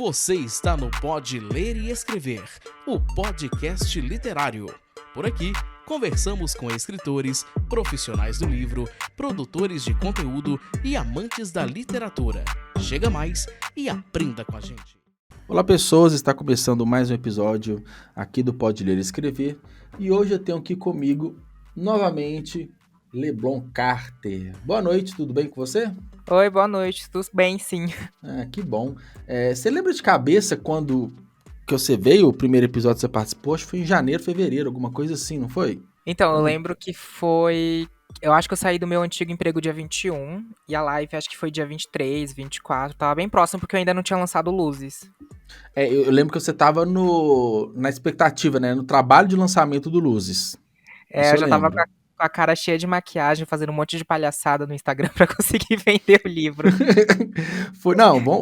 Você está no Pode Ler e Escrever, o podcast literário. Por aqui, conversamos com escritores, profissionais do livro, produtores de conteúdo e amantes da literatura. Chega mais e aprenda com a gente. Olá pessoas, está começando mais um episódio aqui do Pode Ler e Escrever e hoje eu tenho aqui comigo novamente Leblon Carter. Boa noite, tudo bem com você? Oi, boa noite, tudo bem, sim. Que bom. Você lembra de cabeça quando que você veio, o primeiro episódio que você participou? Acho que foi em janeiro, fevereiro, alguma coisa assim, não foi? Então, eu lembro que foi... Eu acho que eu saí do meu antigo emprego dia 21 e a live acho que foi dia 23, 24, tava bem próximo porque eu ainda não tinha lançado Luzes. Eu lembro que você estava na expectativa, né? No trabalho de lançamento do Luzes. Isso Eu eu já tava lembro. com a cara cheia de maquiagem, fazendo um monte de palhaçada no Instagram pra conseguir vender o livro.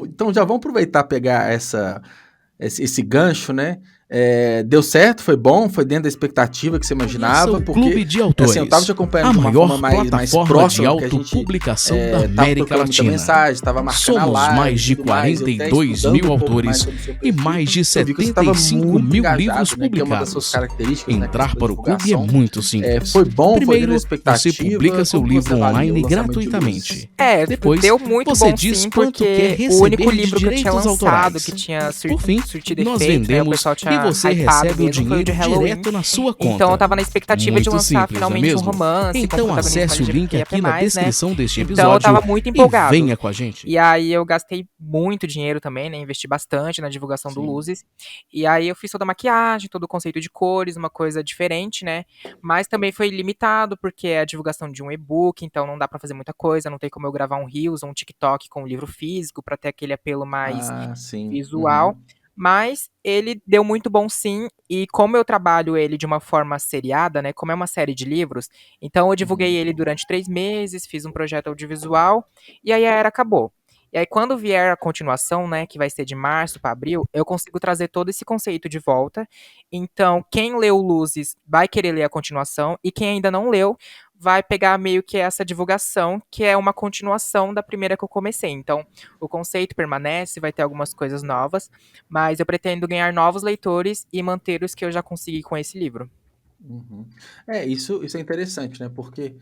Então já vamos aproveitar pegar esse gancho, né? Deu certo, foi bom, foi dentro da expectativa que você imaginava, O porque Clube de Autores, assim, eu tava te acompanhando a de uma maior forma mais plataforma próxima, de porque a gente autopublicação da tava América trocando muita Latina. mensagem, tava marcando a Somos live, mais de tudo mais, eu até 42 estudando mil um pouco autores mais sobre o seu e perfil, mais de eu vi que você tava 75 muito mil engajado, livros né, que é uma das suas publicados. características, né, Entrar questão da para o clube é divulgação. muito simples. Foi bom, foi Primeiro, dentro da você expectativa. publica seu Como você livro avalia o online lançamento de Luzes? gratuitamente. Tipo, Depois, deu muito você bom diz sim, quanto quer porque o único receber de livro que eu tinha direitos lançado, autorais. que tinha Por fim, surtido nós efeito, né, o vendemos pessoal e tinha você hypado recebe o mesmo, foi o de dinheiro Halloween. direto na sua Então conta. eu tava na expectativa de Muito lançar simples, não é finalmente um mesmo? romance com Então protagonismo acesse o link LGBT+, aqui na né? descrição deste Então eu episódio tava muito e empolgado. venha com a gente. E aí eu gastei muito dinheiro também, né? Investi bastante na divulgação do Sim. Luzes. E aí eu fiz toda a maquiagem, todo o conceito de cores, uma coisa diferente, né? Mas também foi limitado, porque é a divulgação de um e-book, então não dá pra fazer muita coisa, não tem como eu gravar um Reels ou um TikTok com um livro físico pra ter aquele apelo mais Sim. visual. Mas ele deu muito bom sim, e como eu trabalho ele de uma forma seriada, né? Como é uma série de livros, então eu divulguei ele durante 3 meses, fiz um projeto audiovisual, e aí a era acabou. E aí, quando vier a continuação, né, que vai ser de março para abril, eu consigo trazer todo esse conceito de volta. Então, quem leu Luzes vai querer ler a continuação, e quem ainda não leu vai pegar meio que essa divulgação, que é uma continuação da primeira que eu comecei. Então, o conceito permanece, vai ter algumas coisas novas, mas eu pretendo ganhar novos leitores e manter os que eu já consegui com esse livro. Isso é interessante, né? Porque,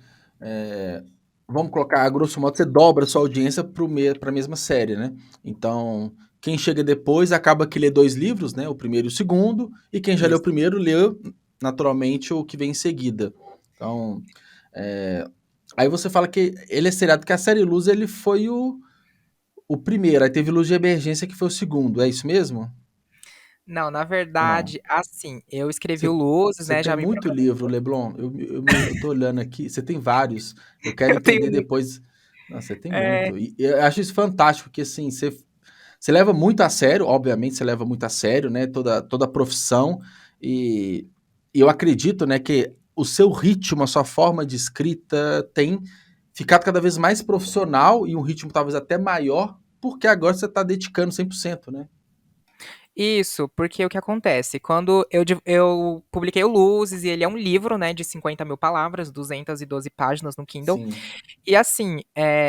vamos colocar, a grosso modo, você dobra a sua audiência para a mesma série, né? Então, quem chega depois acaba que lê 2 livros, né? O primeiro e o segundo, e quem já leu o Isso. primeiro lê naturalmente o que vem em seguida. Então, aí você fala que ele é seriado, que a série Luz ele foi o primeiro, aí teve Luz de Emergência que foi o segundo, é isso mesmo? Não, na Ou não? verdade, assim, eu escrevi Você o Luzes, você né, tem já me muito programei. livro, Leblon. Eu tô olhando aqui. Você tem vários. Eu quero Eu tenho entender muito. depois. Não, você tem É, muito. E eu acho isso fantástico, porque assim, você leva muito a sério, obviamente você leva muito a sério, né? Toda a profissão. E eu acredito, né, que o seu ritmo, a sua forma de escrita tem ficado cada vez mais profissional e um ritmo talvez até maior, porque agora você está dedicando 100%, né? Isso, porque o que acontece? Quando eu publiquei o Luzes, e ele é um livro, né, de 50 mil palavras, 212 páginas no Kindle. Sim. E assim,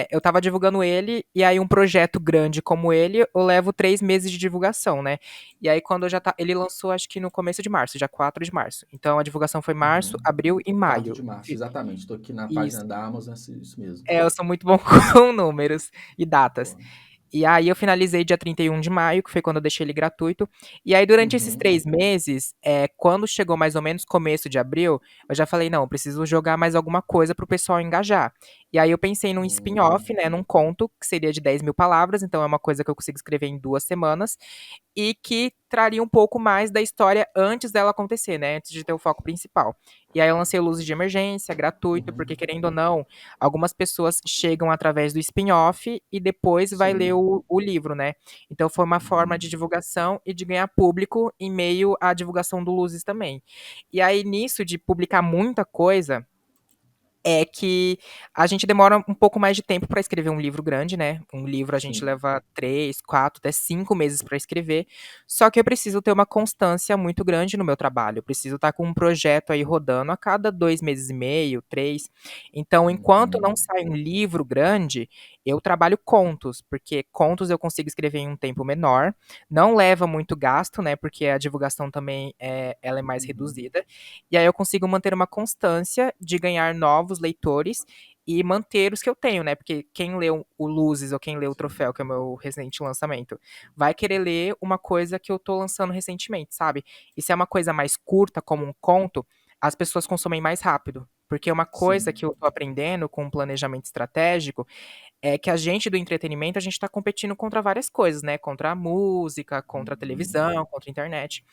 eu tava divulgando ele, e aí um projeto grande como ele, eu levo 3 meses de divulgação, né? E aí quando ele lançou, acho que no começo de março, dia 4 de março. Então a divulgação foi março, Uhum. abril e 4 maio. de março, exatamente. Estou aqui na Isso. página da Amazon, isso mesmo. Eu sou muito bom com números e datas. Boa. E aí eu finalizei dia 31 de maio, que foi quando eu deixei ele gratuito. E aí durante esses Uhum. 3 meses, quando chegou mais ou menos começo de abril, eu já falei: "Não, eu preciso jogar mais alguma coisa para o pessoal engajar". E aí eu pensei num spin-off, né, num conto que seria de 10 mil palavras, então é uma coisa que eu consigo escrever em 2 semanas, e que traria um pouco mais da história antes dela acontecer, né, antes de ter o foco principal. E aí eu lancei o Luzes de Emergência, gratuito, porque querendo ou não, algumas pessoas chegam através do spin-off e depois vai ler Sim. o livro, né. Então foi uma forma de divulgação e de ganhar público em meio à divulgação do Luzes também. E aí nisso de publicar muita coisa, é que a gente demora um pouco mais de tempo para escrever um livro grande, né? Um livro a gente Sim. leva 3, 4, até 5 meses para escrever. Só que eu preciso ter uma constância muito grande no meu trabalho. Eu preciso estar com um projeto aí rodando a cada 2 meses e meio, 3. Então, enquanto não Uhum. sai um livro grande, eu trabalho contos, porque contos eu consigo escrever em um tempo menor. Não leva muito gasto, né? Porque a divulgação também ela é mais Uhum. reduzida. E aí eu consigo manter uma constância de ganhar novos leitores e manter os que eu tenho, né? Porque quem lê o Luzes ou quem lê o Troféu, que é o meu recente lançamento, vai querer ler uma coisa que eu tô lançando recentemente, sabe? E se é uma coisa mais curta, como um conto, as pessoas consomem mais rápido. Porque uma coisa Sim. que eu tô aprendendo com um planejamento estratégico é que a gente do entretenimento, a gente está competindo contra várias coisas, né? Contra a música, contra a Uhum. televisão, contra a internet.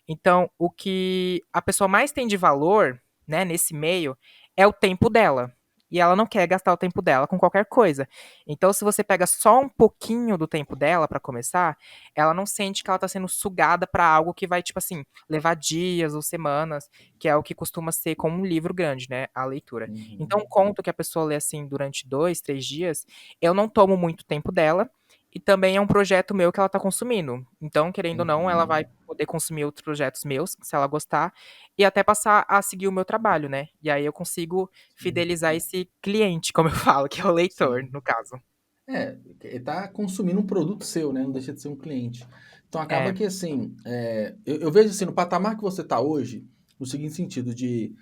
Então, o que a pessoa mais tem de valor, né, nesse meio, é o tempo dela. E ela não quer gastar o tempo dela com qualquer coisa. Então, se você pega só um pouquinho do tempo dela para começar, ela não sente que ela tá sendo sugada para algo que vai, tipo assim, levar dias ou semanas, que é o que costuma ser com um livro grande, né? A leitura. Então, Uhum. um conto que a pessoa lê assim durante 2, 3 dias, eu não tomo muito tempo dela. E também é um projeto meu que ela tá consumindo. Então, querendo ou não, ela vai Uhum. poder consumir outros projetos meus, se ela gostar, e até passar a seguir o meu trabalho, né? E aí eu consigo Sim. fidelizar esse cliente, como eu falo, que é o leitor, Sim. no caso. Ele tá consumindo um produto seu, né? Não deixa de ser um cliente. Então acaba É. que assim, eu vejo assim, no patamar que você está hoje, no seguinte sentido de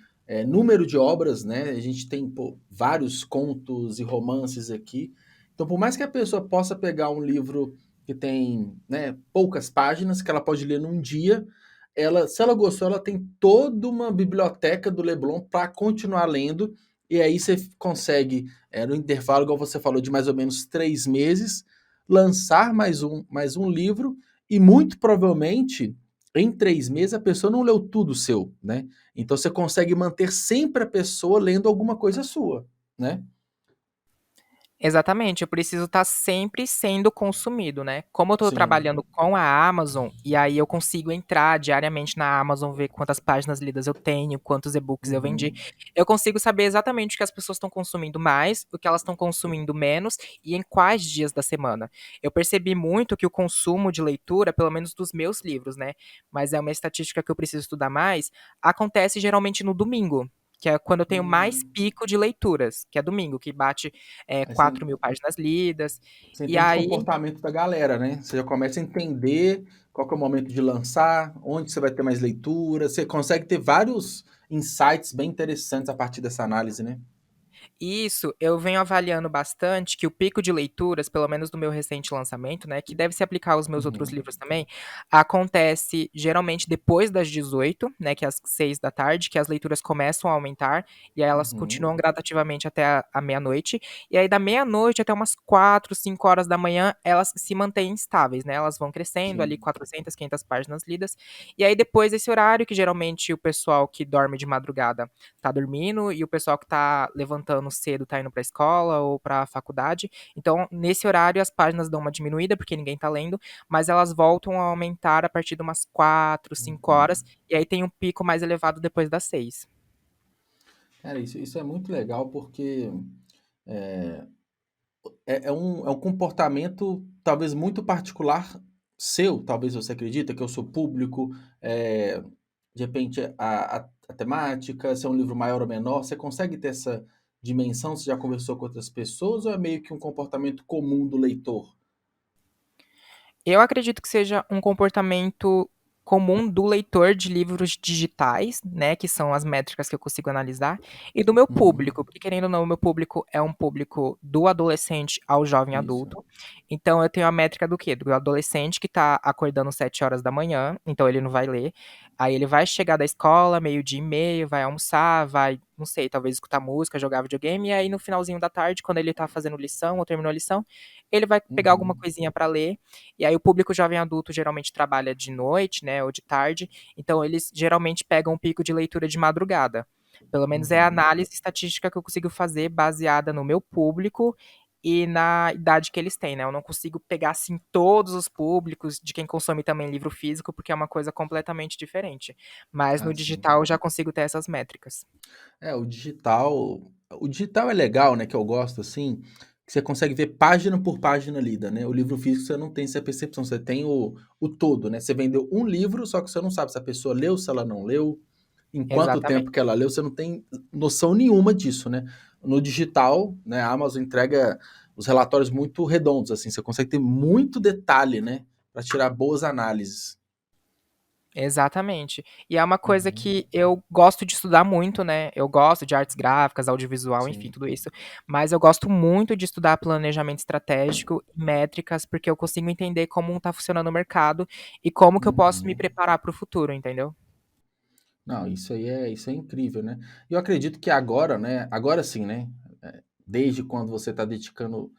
número de obras, né? A gente tem pô, vários contos e romances aqui. Então, por mais que a pessoa possa pegar um livro que tem, né, poucas páginas, que ela pode ler num dia, se ela gostou, ela tem toda uma biblioteca do Leblon para continuar lendo. E aí você consegue no intervalo, igual você falou, de mais ou menos 3 meses, lançar mais um livro e muito provavelmente em 3 meses a pessoa não leu tudo seu, né? Então você consegue manter sempre a pessoa lendo alguma coisa sua, né? Exatamente, eu preciso estar sempre sendo consumido, né. Como eu estou Sim. trabalhando com a Amazon, e aí eu consigo entrar diariamente na Amazon, ver quantas páginas lidas eu tenho, quantos e-books eu vendi, Uhum. eu consigo saber exatamente o que as pessoas estão consumindo mais, o que elas estão consumindo menos e em quais dias da semana. Eu percebi muito que o consumo de leitura, pelo menos dos meus livros, né, mas é uma estatística que eu preciso estudar mais, acontece geralmente no domingo, que é quando eu tenho mais Hum. pico de leituras, que é domingo, que bate Aí você 4.000 páginas lidas. Você E entende o aí, comportamento da galera, né? Você já começa a entender qual que é o momento de lançar, onde você vai ter mais leitura. Você consegue ter vários insights bem interessantes a partir dessa análise, né? isso, eu venho avaliando bastante que o pico de leituras, pelo menos do meu recente lançamento, né, que deve se aplicar aos meus outros Uhum. livros também, acontece geralmente depois das 18, né, que é às 6 da tarde, que as leituras começam a aumentar, e aí elas Uhum. continuam gradativamente até a meia-noite, e aí da meia-noite até umas 4, 5 horas da manhã, elas se mantêm estáveis, né, elas vão crescendo ali Sim. 400, 500 páginas lidas, e aí depois desse horário, que geralmente o pessoal que dorme de madrugada tá dormindo e o pessoal que tá levantando cedo tá indo pra escola ou pra faculdade. Então, nesse horário, as páginas dão uma diminuída, porque ninguém tá lendo, mas elas voltam a aumentar a partir de umas 4, 5 Uhum. horas, e aí tem um pico mais elevado depois das 6. Cara, isso é muito legal porque é, é um comportamento talvez muito particular seu, talvez você acredita que eu sou público, é, de repente a temática, se é um livro maior ou menor, você consegue ter essa dimensão? Você já conversou com outras pessoas ou é meio que um comportamento comum do leitor? Eu acredito que seja um comportamento comum do leitor de livros digitais, né, que são as métricas que eu consigo analisar, e do meu Uhum. público, porque querendo ou não, o meu público é um público do adolescente ao jovem Isso. adulto. Então eu tenho a métrica do quê? Do adolescente que tá acordando 7 horas da manhã, então ele não vai ler. Aí ele vai chegar da escola, meio-dia e meio, vai almoçar, vai, não sei, talvez escutar música, jogar videogame, e aí no finalzinho da tarde, quando ele tá fazendo lição ou terminou a lição, ele vai pegar alguma Uhum. coisinha para ler, e aí o público jovem adulto geralmente trabalha de noite, né, ou de tarde, então eles geralmente pegam um pico de leitura de madrugada. Pelo menos é a Uhum. análise estatística que eu consigo fazer baseada no meu público e na idade que eles têm, né? Eu não consigo pegar, assim, todos os públicos de quem consome também livro físico, porque é uma coisa completamente diferente. Mas no Assim. digital eu já consigo ter essas métricas. É, o digital é legal, né, que eu gosto, assim, que você consegue ver página por página lida, né? O livro físico você não tem essa percepção, você tem o todo, né? Você vendeu um livro, só que você não sabe se a pessoa leu, se ela não leu, em quanto tempo Exatamente. que ela leu, você não tem noção nenhuma disso, né? No digital, né, a Amazon entrega os relatórios muito redondos, assim, você consegue ter muito detalhe, né, para tirar boas análises. Exatamente. E é uma coisa Uhum, que eu gosto de estudar muito, né? Eu gosto de artes gráficas, audiovisual, enfim, sim. tudo isso. Mas eu gosto muito de estudar planejamento estratégico e métricas, porque eu consigo entender como está funcionando o mercado e como que eu posso me Uhum. preparar para o futuro, entendeu? Não, isso é incrível, né? E eu acredito que agora, né? Agora sim, né? Desde quando você está dedicando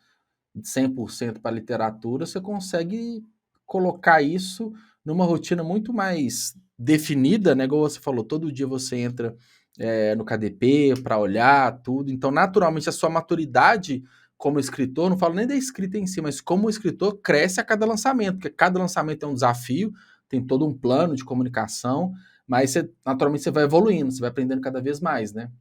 100% para literatura, você consegue colocar isso numa rotina muito mais definida, né? Igual você falou, todo dia você entra no KDP para olhar tudo. Então, naturalmente, a sua maturidade como escritor, não falo nem da escrita em si, mas como escritor, cresce a cada lançamento, porque cada lançamento é um desafio, tem todo um plano de comunicação, mas naturalmente você vai evoluindo, você vai aprendendo cada vez mais, né?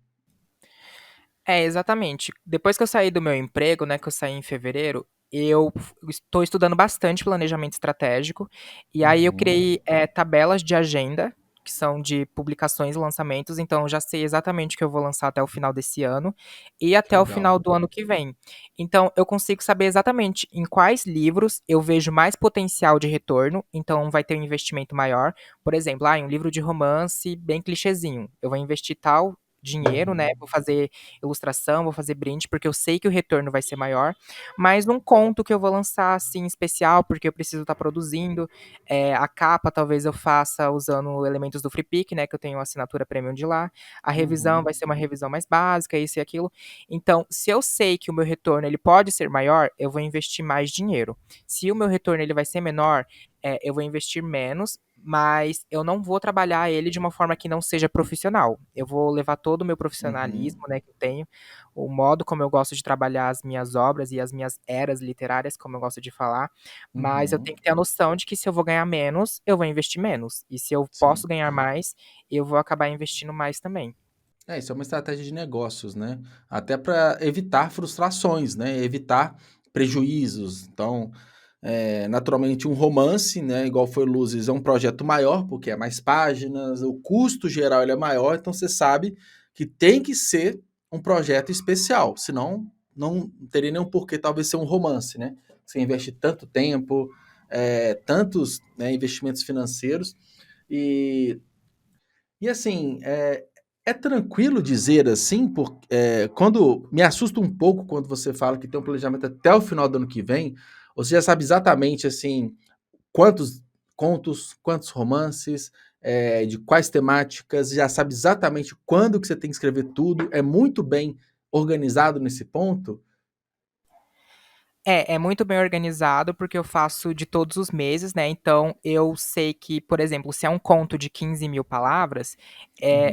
É, exatamente. Depois que eu saí do meu emprego, né, que eu saí em fevereiro, eu estou estudando bastante planejamento estratégico, e aí eu Uhum, criei tabelas de agenda, que são de publicações e lançamentos, então eu já sei exatamente o que eu vou lançar até o final desse ano e que até o legal. final do ano que vem. Então eu consigo saber exatamente em quais livros eu vejo mais potencial de retorno, então vai ter um investimento maior. Por exemplo, em um livro de romance bem clichêzinho, eu vou investir tal dinheiro, né? Uhum, Vou fazer ilustração, vou fazer brinde, porque eu sei que o retorno vai ser maior. Mas num conto que eu vou lançar assim especial, porque eu preciso estar produzindo, a capa talvez eu faça usando elementos do FreePic, né? Que eu tenho assinatura premium de lá. A revisão vai uhum, ser uma revisão mais básica, isso e aquilo. Então, se eu sei que o meu retorno ele pode ser maior, eu vou investir mais dinheiro. Se o meu retorno ele vai ser menor, eu vou investir menos, mas eu não vou trabalhar ele de uma forma que não seja profissional. Eu vou levar todo o meu uhum, profissionalismo, né, que eu tenho, o modo como eu gosto de trabalhar as minhas obras e as minhas eras literárias, como eu gosto de falar, mas eu tenho uhum. que ter a noção de que se eu vou ganhar menos, eu vou investir menos. E se eu posso Sim. ganhar mais, eu vou acabar investindo mais também. Isso é uma estratégia de negócios, né? Até para evitar frustrações, né? Evitar prejuízos. Então, naturalmente, um romance, né? Igual foi Luzes, é um projeto maior, porque é mais páginas, o custo geral ele é maior, então você sabe que tem que ser um projeto especial, senão não teria nenhum porquê talvez ser um romance, né? Você investe tanto tempo, tantos, né, investimentos financeiros e e assim, é tranquilo dizer assim, quando me assusta um pouco quando você fala que tem um planejamento até o final do ano que vem, você já sabe exatamente assim quantos contos, quantos romances, de quais temáticas, já sabe exatamente quando que você tem que escrever tudo, é muito bem organizado nesse ponto? É muito bem organizado, porque eu faço de todos os meses, né? Então eu sei que, por exemplo, se é um conto de 15.000 palavras,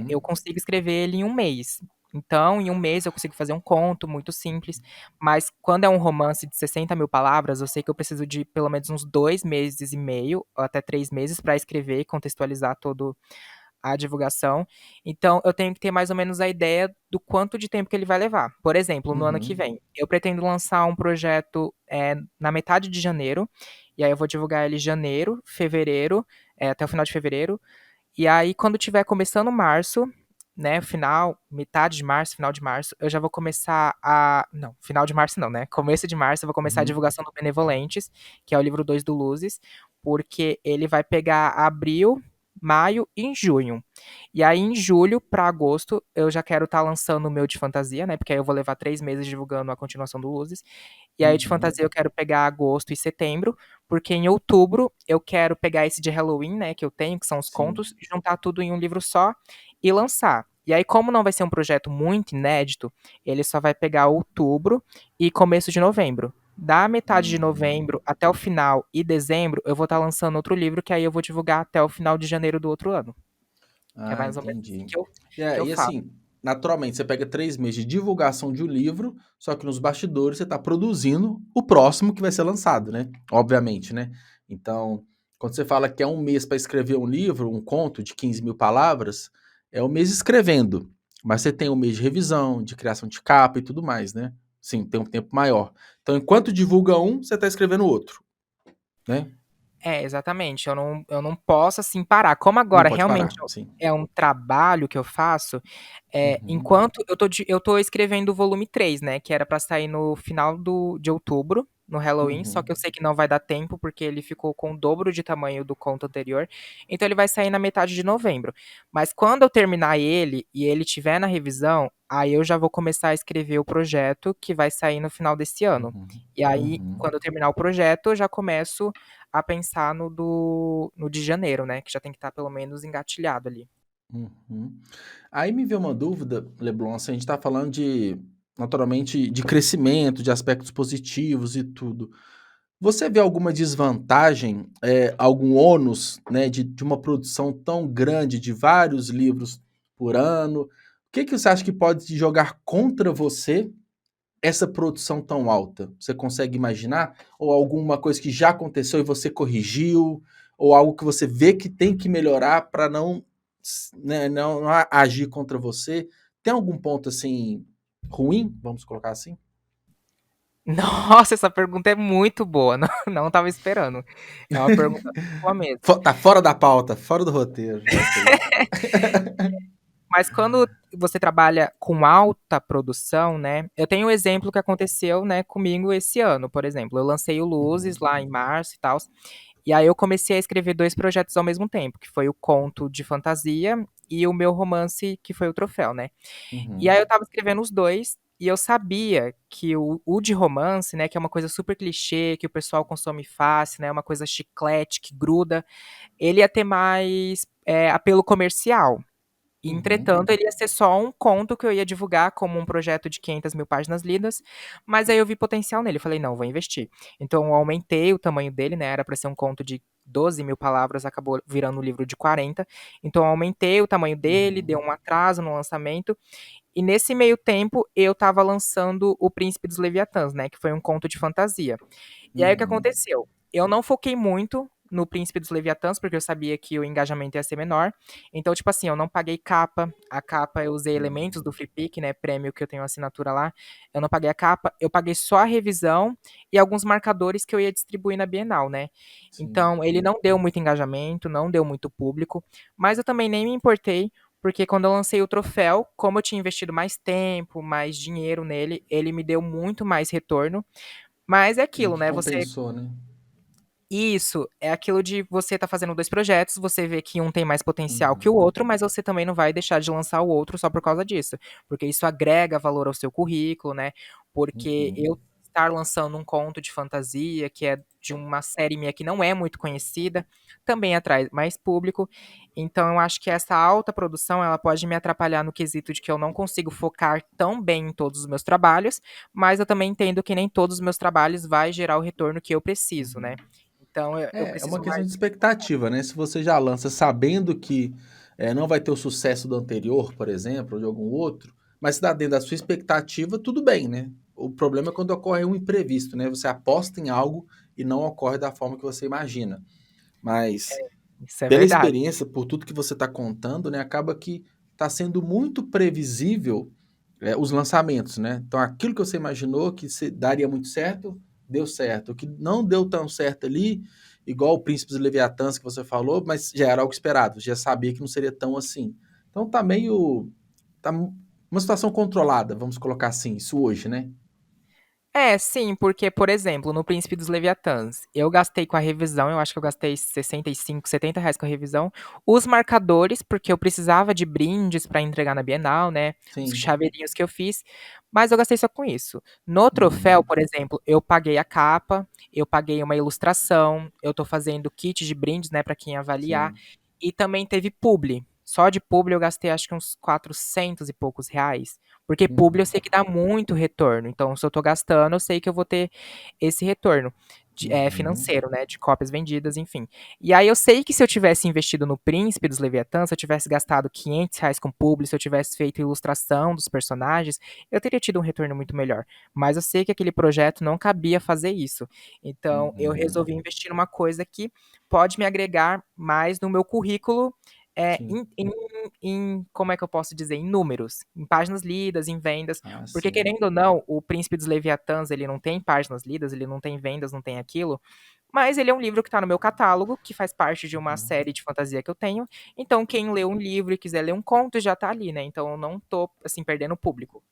eu Uhum, consigo escrever ele em um mês. Então, em um mês eu consigo fazer um conto muito simples, mas quando é um romance de 60.000 palavras, eu sei que eu preciso de pelo menos uns 2 meses e meio, ou até 3 meses, para escrever e contextualizar todo a divulgação. Então, eu tenho que ter mais ou menos a ideia do quanto de tempo que ele vai levar. Por exemplo, no ano que uhum, vem, eu pretendo lançar um projeto na metade de janeiro, e aí eu vou divulgar ele em janeiro, fevereiro, até o final de fevereiro. E aí, quando tiver começando março, né, metade de março, final de março, eu já vou começar a. Não, final de março não, né? Começo de março eu vou começar a uhum, divulgação do Benevolentes, que é o livro 2 do Luzes, porque ele vai pegar abril, maio e junho. E aí, em julho para agosto, eu já quero estar lançando o meu de fantasia, né? Porque aí eu vou levar 3 meses divulgando a continuação do Luzes. E aí, de uhum, fantasia, eu quero pegar agosto e setembro, porque em outubro eu quero pegar esse de Halloween, né, que eu tenho, que são os sim. contos, juntar tudo em um livro só e lançar. E aí, como não vai ser um projeto muito inédito, ele só vai pegar outubro e começo de novembro. Da metade de Uhum. novembro até o final e dezembro, eu vou estar lançando outro livro que aí eu vou divulgar até o final de janeiro do outro ano. Que é Ah, mais ou menos assim entendi. que eu E faço. assim, naturalmente, você pega 3 meses de divulgação de um livro, só que nos bastidores você está produzindo o próximo que vai ser lançado, né? Obviamente, né? Então, quando você fala que é um mês para escrever um livro, um conto de 15 mil palavras, é um mês escrevendo. Mas você tem um mês de revisão, de criação de capa e tudo mais, né? Sim, tem um tempo maior. Então, enquanto divulga um, você está escrevendo outro, né? É, exatamente. Eu não posso, assim, parar. Como Não agora pode realmente parar, sim. é um trabalho que eu faço, Uhum, enquanto eu tô escrevendo o volume 3, né, que era pra sair no final de outubro, no Halloween, só que eu uhum, sei que não vai dar tempo, porque ele ficou com o dobro de tamanho do conto anterior, então ele vai sair na metade de novembro. Mas quando eu terminar ele e ele estiver na revisão, aí eu já vou começar a escrever o projeto que vai sair no final desse ano. uhum, E aí, uhum. quando eu terminar o projeto, eu já começo a pensar no de janeiro, né, que já tem que estar pelo menos engatilhado ali. Uhum. Aí me veio uma dúvida, Leblon, assim, a gente está falando de, naturalmente, de crescimento, de aspectos positivos e tudo. Você vê alguma desvantagem, algum ônus, né, de uma produção tão grande, de vários livros por ano? O que que você acha que pode jogar contra você essa produção tão alta? Você consegue imaginar? Ou alguma coisa que já aconteceu e você corrigiu? Ou algo que você vê que tem que melhorar para não, né, não agir contra você? Tem algum ponto assim ruim, vamos colocar assim? Nossa, essa pergunta é muito boa, não estava esperando. É uma pergunta boa mesmo. Tá fora da pauta, fora do roteiro, já sei. Mas quando você trabalha com alta produção, né, eu tenho um exemplo que aconteceu, né, comigo esse ano, por exemplo, eu lancei o Luzes Uhum, lá em março e tal. E aí eu comecei a escrever 2 projetos ao mesmo tempo, que foi o conto de fantasia e o meu romance, que foi o Troféu, né. E aí uhum, eu estava escrevendo os 2 e eu sabia que o de romance, né, que é uma coisa super clichê, que o pessoal consome fácil, né, uma coisa chiclete que gruda, ele ia ter mais, apelo comercial. uhum, Entretanto, ele ia ser só um conto que eu ia divulgar como um projeto de 500 mil páginas lidas, mas aí eu vi potencial nele, eu falei: "Não, vou investir". Então eu aumentei o tamanho dele, né, era para ser um conto de 12 mil palavras, acabou virando um livro de 40, então eu aumentei o tamanho dele, uhum, deu um atraso no lançamento, e nesse meio tempo eu estava lançando O Príncipe dos Leviatãs, né, que foi um conto de fantasia. E aí o que uhum, aconteceu? Eu não foquei muito no Príncipe dos Leviatãs, porque eu sabia que o engajamento ia ser menor. Então, tipo assim, eu não paguei capa. A capa eu usei elementos do uhum. Free Pick, né? Prêmio que eu tenho assinatura lá. Eu não paguei a capa, eu paguei só a revisão e alguns marcadores que eu ia distribuir na Bienal, né? Sim. Então, ele não deu muito engajamento, não deu muito público, mas eu também nem me importei, porque quando eu lancei o troféu, como eu tinha investido mais tempo, mais dinheiro nele, ele me deu muito mais retorno. Mas é Meio aquilo, que né? Você compensou, né? isso, é aquilo de você tá fazendo 2 projetos, você vê que um tem mais potencial que o Uhum, outro, mas você também não vai deixar de lançar o outro só por causa disso, porque isso agrega valor ao seu currículo, né, porque uhum. eu estar lançando um conto de fantasia, que é de uma série minha que não é muito conhecida, também atrai mais público, então eu acho que essa alta produção, ela pode me atrapalhar no quesito de que eu não consigo focar tão bem em todos os meus trabalhos, mas eu também entendo que nem todos os meus trabalhos vai gerar o retorno que eu preciso, né. Então eu É uma preciso questão mais. de expectativa, né? Se você já lança sabendo que não vai ter o sucesso do anterior, por exemplo, ou de algum outro, mas se dá dentro da sua expectativa, tudo bem, né? O problema é quando ocorre um imprevisto, né? Você aposta em algo e não ocorre da forma que você imagina. Mas Isso é pela verdade. experiência, por tudo que você está contando, né, acaba que está sendo muito previsível os lançamentos, né? Então, aquilo que você imaginou que daria muito certo, deu certo. O que não deu tão certo ali, igual o Príncipe dos Leviatãs que você falou, mas já era algo esperado, já sabia que não seria tão assim. Então, tá meio. Tá uma situação controlada, vamos colocar assim, isso hoje, né? É, sim, porque, por exemplo, no Príncipe dos Leviatãs, eu gastei com a revisão, eu acho que eu gastei 65, R$ 70 com a revisão. Os marcadores, porque eu precisava de brindes para entregar na Bienal, né? Os Sim. chaveirinhos que eu fiz, mas eu gastei só com isso. No troféu, Uhum. por exemplo, eu paguei a capa, eu paguei uma ilustração, eu tô fazendo kit de brindes, né, para quem avaliar, Sim. e também teve publi. Só de publi eu gastei acho que uns 400 e poucos reais. Porque publi eu Uhum. sei que dá muito retorno, então se eu tô gastando, eu sei que eu vou ter esse retorno. Uhum. financeiro, né, de cópias vendidas, enfim. E aí eu sei que se eu tivesse investido no Príncipe dos Leviatã, se eu tivesse gastado R$ 500 com publi, se eu tivesse feito ilustração dos personagens, eu teria tido um retorno muito melhor. Mas eu sei que aquele projeto não cabia fazer isso. Então eu Uhum. resolvi investir numa coisa que pode me agregar mais no meu currículo, é, Sim. em, em, como é que eu posso dizer, em números, em páginas lidas, em vendas, Ah, porque sim. querendo ou não, o Príncipe dos Leviatãs, ele não tem páginas lidas, ele não tem vendas, não tem aquilo, mas ele é um livro que está no meu catálogo, que faz parte de uma Uhum. série de fantasia que eu tenho, então quem lê um livro e quiser ler um conto já tá ali, né, então eu não tô, assim, perdendo público.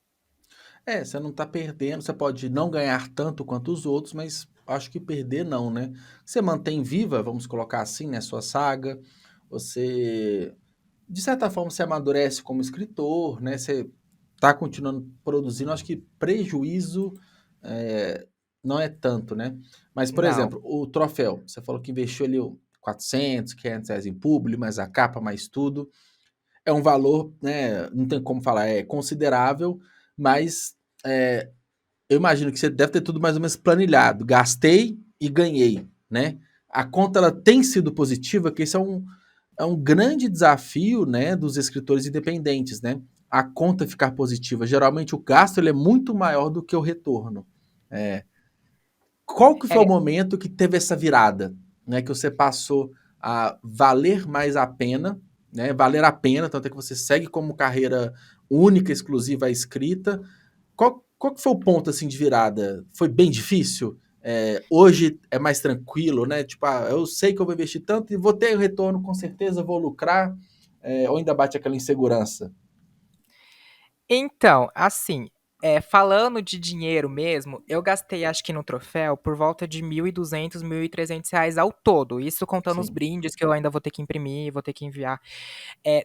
É, você não tá perdendo, você pode não ganhar tanto quanto os outros, mas acho que perder não, né? Você mantém viva, vamos colocar assim, né, sua saga, você, de certa forma, se amadurece como escritor, né? Você tá continuando produzindo, acho que prejuízo é, não é tanto, né? Mas, por Não. exemplo, o troféu, você falou que investiu ali o 400, R$ 500 em publi, mais a capa, mais tudo. É um valor, né? Não tem como falar, é considerável, mas é, eu imagino que você deve ter tudo mais ou menos planilhado. Gastei e ganhei, né? A conta ela tem sido positiva, que isso é um grande desafio, né, dos escritores independentes, né? A conta ficar positiva. Geralmente o gasto ele é muito maior do que o retorno. É, qual que foi o É, momento que teve essa virada, né? Que você passou a valer mais a pena, né? Valer a pena, tanto é que você segue como carreira única, exclusiva a escrita. Qual que foi o ponto assim de virada? Foi bem difícil? Hoje é mais tranquilo, né? Tipo, eu sei que eu vou investir tanto e vou ter o retorno, com certeza vou lucrar, ou ainda bate aquela insegurança? então, assim, falando de dinheiro mesmo, eu gastei acho que no troféu por volta de 1.200, R$ 1.300 ao todo, isso contando os Sim. brindes que eu ainda vou ter que imprimir, vou ter que enviar.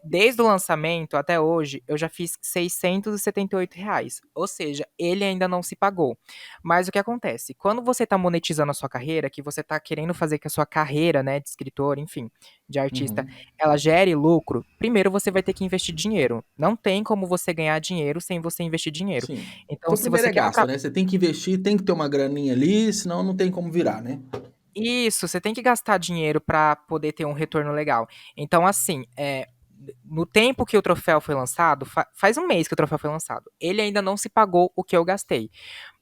Desde o lançamento até hoje, eu já fiz R$ 678, ou seja, ele ainda não se pagou. Mas o que acontece? Quando você está monetizando a sua carreira, que você está querendo fazer que a sua carreira, né, de escritor, enfim, de artista, Uhum. ela gere lucro, primeiro você vai ter que investir dinheiro. Não tem como você ganhar dinheiro sem você investir dinheiro. Sim. Então, Então, se primeiro você é quer um gasto, né? Você tem que investir, tem que ter uma graninha ali, senão não tem como virar, né? Isso, você tem que gastar dinheiro para poder ter um retorno legal. Então, assim, no tempo que o troféu foi lançado, faz um mês que o troféu foi lançado, ele ainda não se pagou o que eu gastei.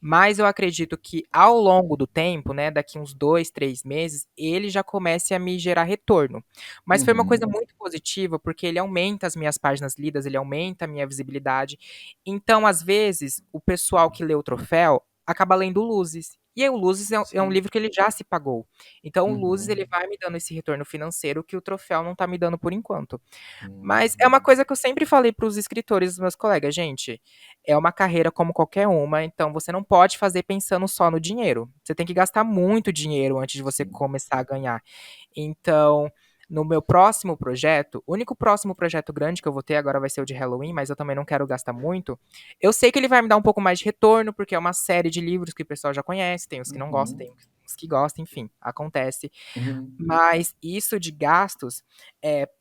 Mas eu acredito que ao longo do tempo, né, daqui uns 2, 3 meses, ele já comece a me gerar retorno. Mas foi uma coisa Uhum. muito positiva, porque ele aumenta as minhas páginas lidas, ele aumenta a minha visibilidade. Então, às vezes, o pessoal que lê o troféu acaba lendo Luzes. E aí, o Luzes é um Sim. livro que ele já se pagou. Então, o Luzes ele Uhum. vai me dando esse retorno financeiro que o troféu não está me dando por enquanto. Mas é uma Uhum. coisa que eu sempre falei para os escritores, os meus colegas, gente, é uma carreira como qualquer uma, então você não pode fazer pensando só no dinheiro. Você tem que gastar muito dinheiro antes de você Sim. começar a ganhar. Então, no meu próximo projeto, o único próximo projeto grande que eu vou ter agora vai ser o de Halloween, mas eu também não quero gastar muito. Eu sei que ele vai me dar um pouco mais de retorno, porque é uma série de livros que o pessoal já conhece, tem os que não gostam, Uhum. tem os que gostam, enfim, acontece. Uhum. Mas isso de gastos,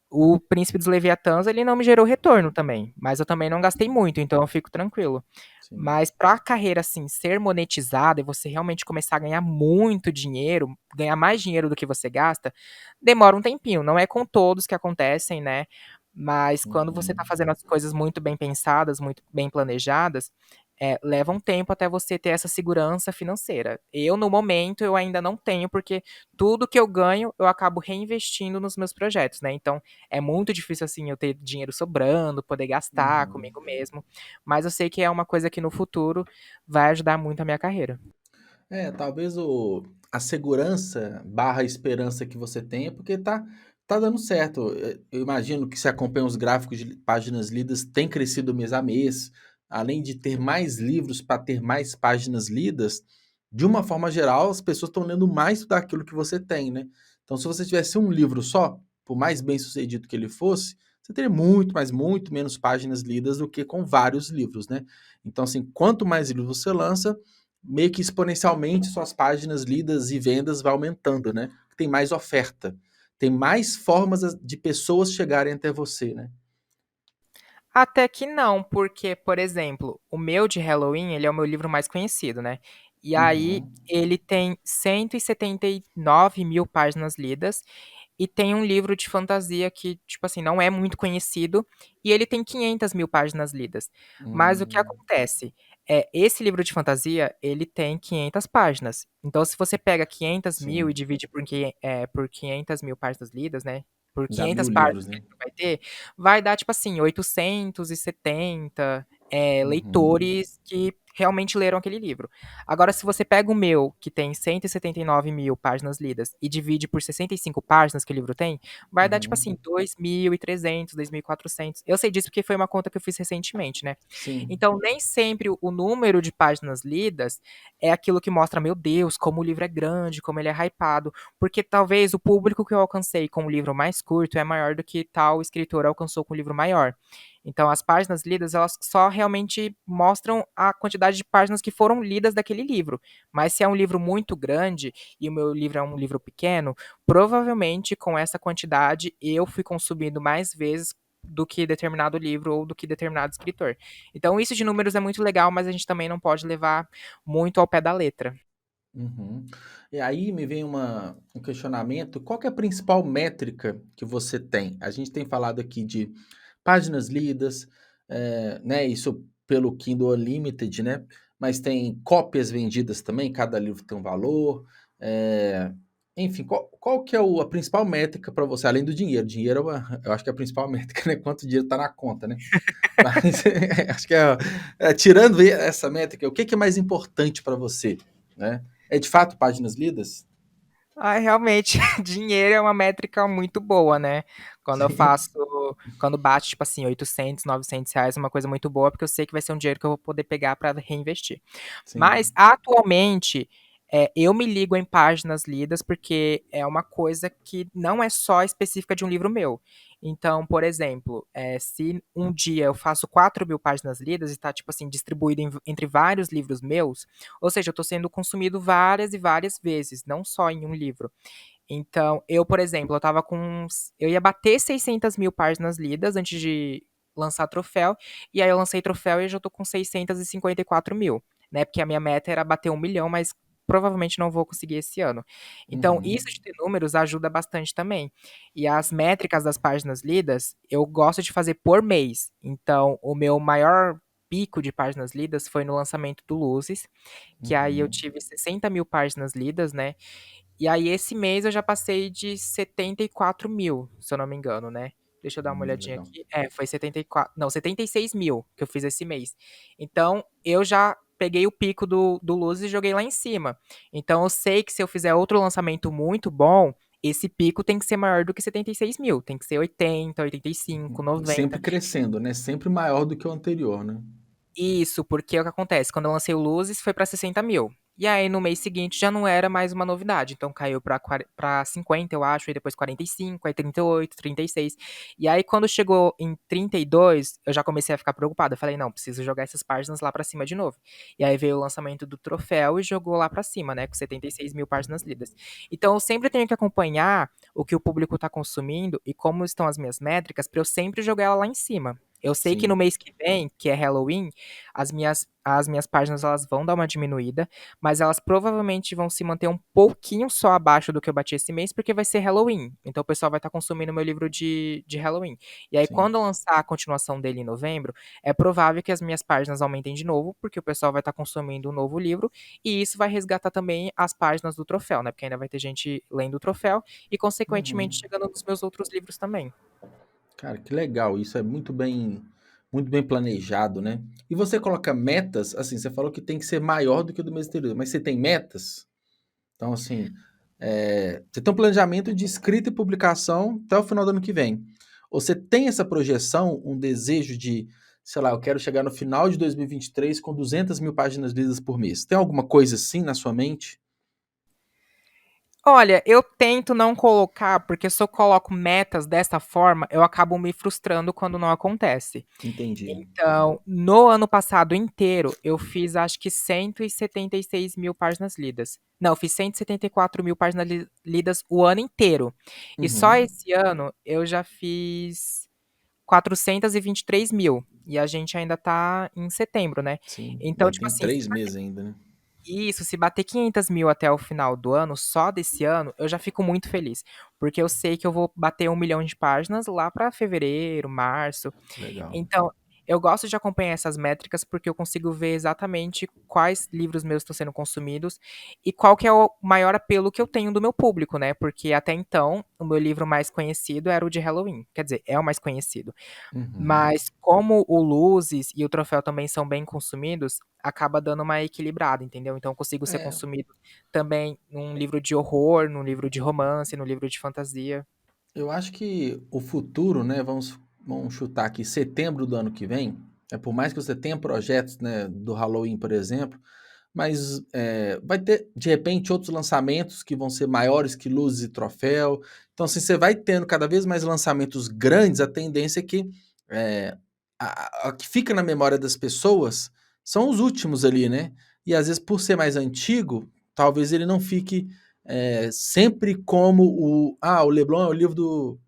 o Príncipe dos Leviatãs, ele não me gerou retorno também, mas eu também não gastei muito, então eu fico tranquilo. Sim. Mas para a carreira assim ser monetizada e você realmente começar a ganhar muito dinheiro, ganhar mais dinheiro do que você gasta, demora um tempinho. Não é com todos que acontecem, né? Mas quando você está Uhum. fazendo as coisas muito bem pensadas, muito bem planejadas, leva um tempo até você ter essa segurança financeira. Eu, no momento, eu ainda não tenho, porque tudo que eu ganho, eu acabo reinvestindo nos meus projetos, né? Então, é muito difícil, assim, eu ter dinheiro sobrando, poder gastar Uhum. comigo mesmo. Mas eu sei que é uma coisa que no futuro vai ajudar muito a minha carreira. Talvez a segurança barra esperança que você tenha, porque tá dando certo. Eu imagino que se acompanha os gráficos de páginas lidas, tem crescido mês a mês. Além de ter mais livros para ter mais páginas lidas, de uma forma geral, as pessoas estão lendo mais daquilo que você tem, né? Então, se você tivesse um livro só, por mais bem sucedido que ele fosse, você teria muito, mas muito menos páginas lidas do que com vários livros, né? Então, assim, quanto mais livros você lança, meio que exponencialmente suas páginas lidas e vendas vai aumentando, né? Tem mais oferta, tem mais formas de pessoas chegarem até você, né? Até que não, porque, por exemplo, o meu de Halloween, ele é o meu livro mais conhecido, né? E aí Uhum. ele tem 179 mil páginas lidas e tem um livro de fantasia que, tipo assim, não é muito conhecido e ele tem 500 mil páginas lidas. Mas o que Hum, acontece? Esse livro de fantasia, ele tem 500 páginas. Então, se você pega 500 mil e sim. divide por 500 mil páginas lidas, né? Por Dá 500 mil livros, páginas que né? ele vai ter, vai dar, tipo assim, 870 Uhum. leitores que realmente leram aquele livro. Agora, se você pega o meu, que tem 179 mil páginas lidas, e divide por 65 páginas que o livro tem, vai dar, tipo Uhum. assim, 2.300, 2.400. Eu sei disso porque foi uma conta que eu fiz recentemente, né? Sim. Então, nem sempre o número de páginas lidas é aquilo que mostra, meu Deus, como o livro é grande, como ele é hypado, porque talvez o público que eu alcancei com o livro mais curto é maior do que tal escritor alcançou com o livro maior. Então, as páginas lidas, elas só realmente mostram a quantidade de páginas que foram lidas daquele livro. Mas se é um livro muito grande e o meu livro é um livro pequeno, provavelmente com essa quantidade eu fui consumindo mais vezes do que determinado livro ou do que determinado escritor. Então, isso de números é muito legal, mas a gente também não pode levar muito ao pé da letra. Uhum. E aí me vem um questionamento: qual que é a principal métrica que você tem? A gente tem falado aqui de páginas lidas, né? Isso pelo Kindle Unlimited, né? Mas tem cópias vendidas também, cada livro tem um valor. eh, Enfim, qual que é a principal métrica para você, além do dinheiro? Dinheiro, eu acho que é a principal métrica, né? Quanto dinheiro está na conta, né? Mas acho que tirando essa métrica, o que que é mais importante para você, né? É de fato páginas lidas? Ah, realmente, dinheiro é uma métrica muito boa, né? Quando eu Sim, faço, quando bate, tipo assim, 800, 900 reais, é uma coisa muito boa, porque eu sei que vai ser um dinheiro que eu vou poder pegar para reinvestir. Mas, sim. atualmente, eu me ligo em páginas lidas porque é uma coisa que não é só específica de um livro meu. Então, por exemplo, se um dia eu faço 4.000 páginas lidas e está, tipo assim, distribuído entre vários livros meus, ou seja, eu estou sendo consumido várias e várias vezes, não só em um livro. Então, eu, por exemplo, eu ia bater 600 mil páginas lidas antes de lançar troféu, e aí eu lancei troféu e eu já tô com 654 mil, né? Porque a minha meta era bater 1 milhão, mas provavelmente não vou conseguir esse ano. Então, isso Uhum, de ter números ajuda bastante também. E as métricas das páginas lidas, eu gosto de fazer por mês. Então, o meu maior pico de páginas lidas foi no lançamento do Luzes, que aí eu uhum. tive 60 mil páginas lidas, né? E aí, esse mês eu já passei de 74 mil, se eu não me engano, né? Deixa eu dar uma olhadinha Legal. aqui. Foi 74, não, 76 mil que eu fiz esse mês. Então, eu já peguei o pico do Luz e joguei lá em cima. Então, eu sei que se eu fizer outro lançamento muito bom, esse pico tem que ser maior do que 76 mil. Tem que ser 80, 85, E 90. sempre crescendo, né? Sempre maior do que o anterior, né? Isso, porque é o que acontece, quando eu lancei o Luzes foi pra 60 mil. E aí no mês seguinte já não era mais uma novidade, então caiu pra 50, eu acho, e depois 45, aí 38, 36. E aí quando chegou em 32, eu já comecei a ficar preocupada. Eu falei, não, preciso jogar essas páginas lá pra cima de novo. E aí veio o lançamento do troféu e jogou lá pra cima, né, com 76 mil páginas lidas. Então eu sempre tenho que acompanhar o que o público tá consumindo e como estão as minhas métricas pra eu sempre jogar ela lá em cima. Eu sei que no Sim. mês que vem, que é Halloween, as minhas páginas elas vão dar uma diminuída, mas elas provavelmente vão se manter um pouquinho só abaixo do que eu bati esse mês, porque vai ser Halloween. Então o pessoal vai estar consumindo meu livro de Halloween. E aí, Sim. quando eu lançar a continuação dele em novembro, é provável que as minhas páginas aumentem de novo, porque o pessoal vai estar consumindo um novo livro, e isso vai resgatar também as páginas do troféu, né? Porque ainda vai ter gente lendo o troféu e, consequentemente, Uhum. chegando nos meus outros livros também. Cara, que legal. Isso é muito bem planejado, né? E você coloca metas, assim, você falou que tem que ser maior do que o do mês anterior, mas você tem metas? Então, assim, você tem um planejamento de escrita e publicação até o final do ano que vem. Ou você tem essa projeção, um desejo de, sei lá, eu quero chegar no final de 2023 com 200 mil páginas lidas por mês. Tem alguma coisa assim na sua mente? Olha, eu tento não colocar, porque se eu coloco metas dessa forma, eu acabo me frustrando quando não acontece. Entendi. Então, no ano passado inteiro, eu fiz acho que 176 mil páginas lidas. Não, eu fiz 174 mil páginas lidas o ano inteiro. E só Uhum. esse ano eu já fiz 423 mil. E a gente ainda tá em setembro, né? Sim. Então, É, tipo tem assim, 3 meses ainda, né? Isso, se bater 500.000 até o final do ano, só desse ano, eu já fico muito feliz, porque eu sei que eu vou bater 1 milhão de páginas lá para fevereiro, março. Legal. Então, eu gosto de acompanhar essas métricas porque eu consigo ver exatamente quais livros meus estão sendo consumidos e qual que é o maior apelo que eu tenho do meu público, né? Porque até então, o meu livro mais conhecido era o de Halloween. Quer dizer, é o mais conhecido. Uhum. Mas como o Luzes e o Troféu também são bem consumidos, acaba dando uma equilibrada, entendeu? Então eu consigo ser É, consumido também num livro de horror, num livro de romance, num livro de fantasia. eu acho que o futuro, né, vamos chutar aqui, setembro do ano que vem, por mais que você tenha projetos, né, do Halloween, por exemplo, mas vai ter, de repente, outros lançamentos que vão ser maiores que Luzes e Troféu. Então, assim, você vai tendo cada vez mais lançamentos grandes, a tendência é que é, a que fica na memória das pessoas são os últimos ali, né? E às vezes, por ser mais antigo, talvez ele não fique sempre como o Leblon é o livro do.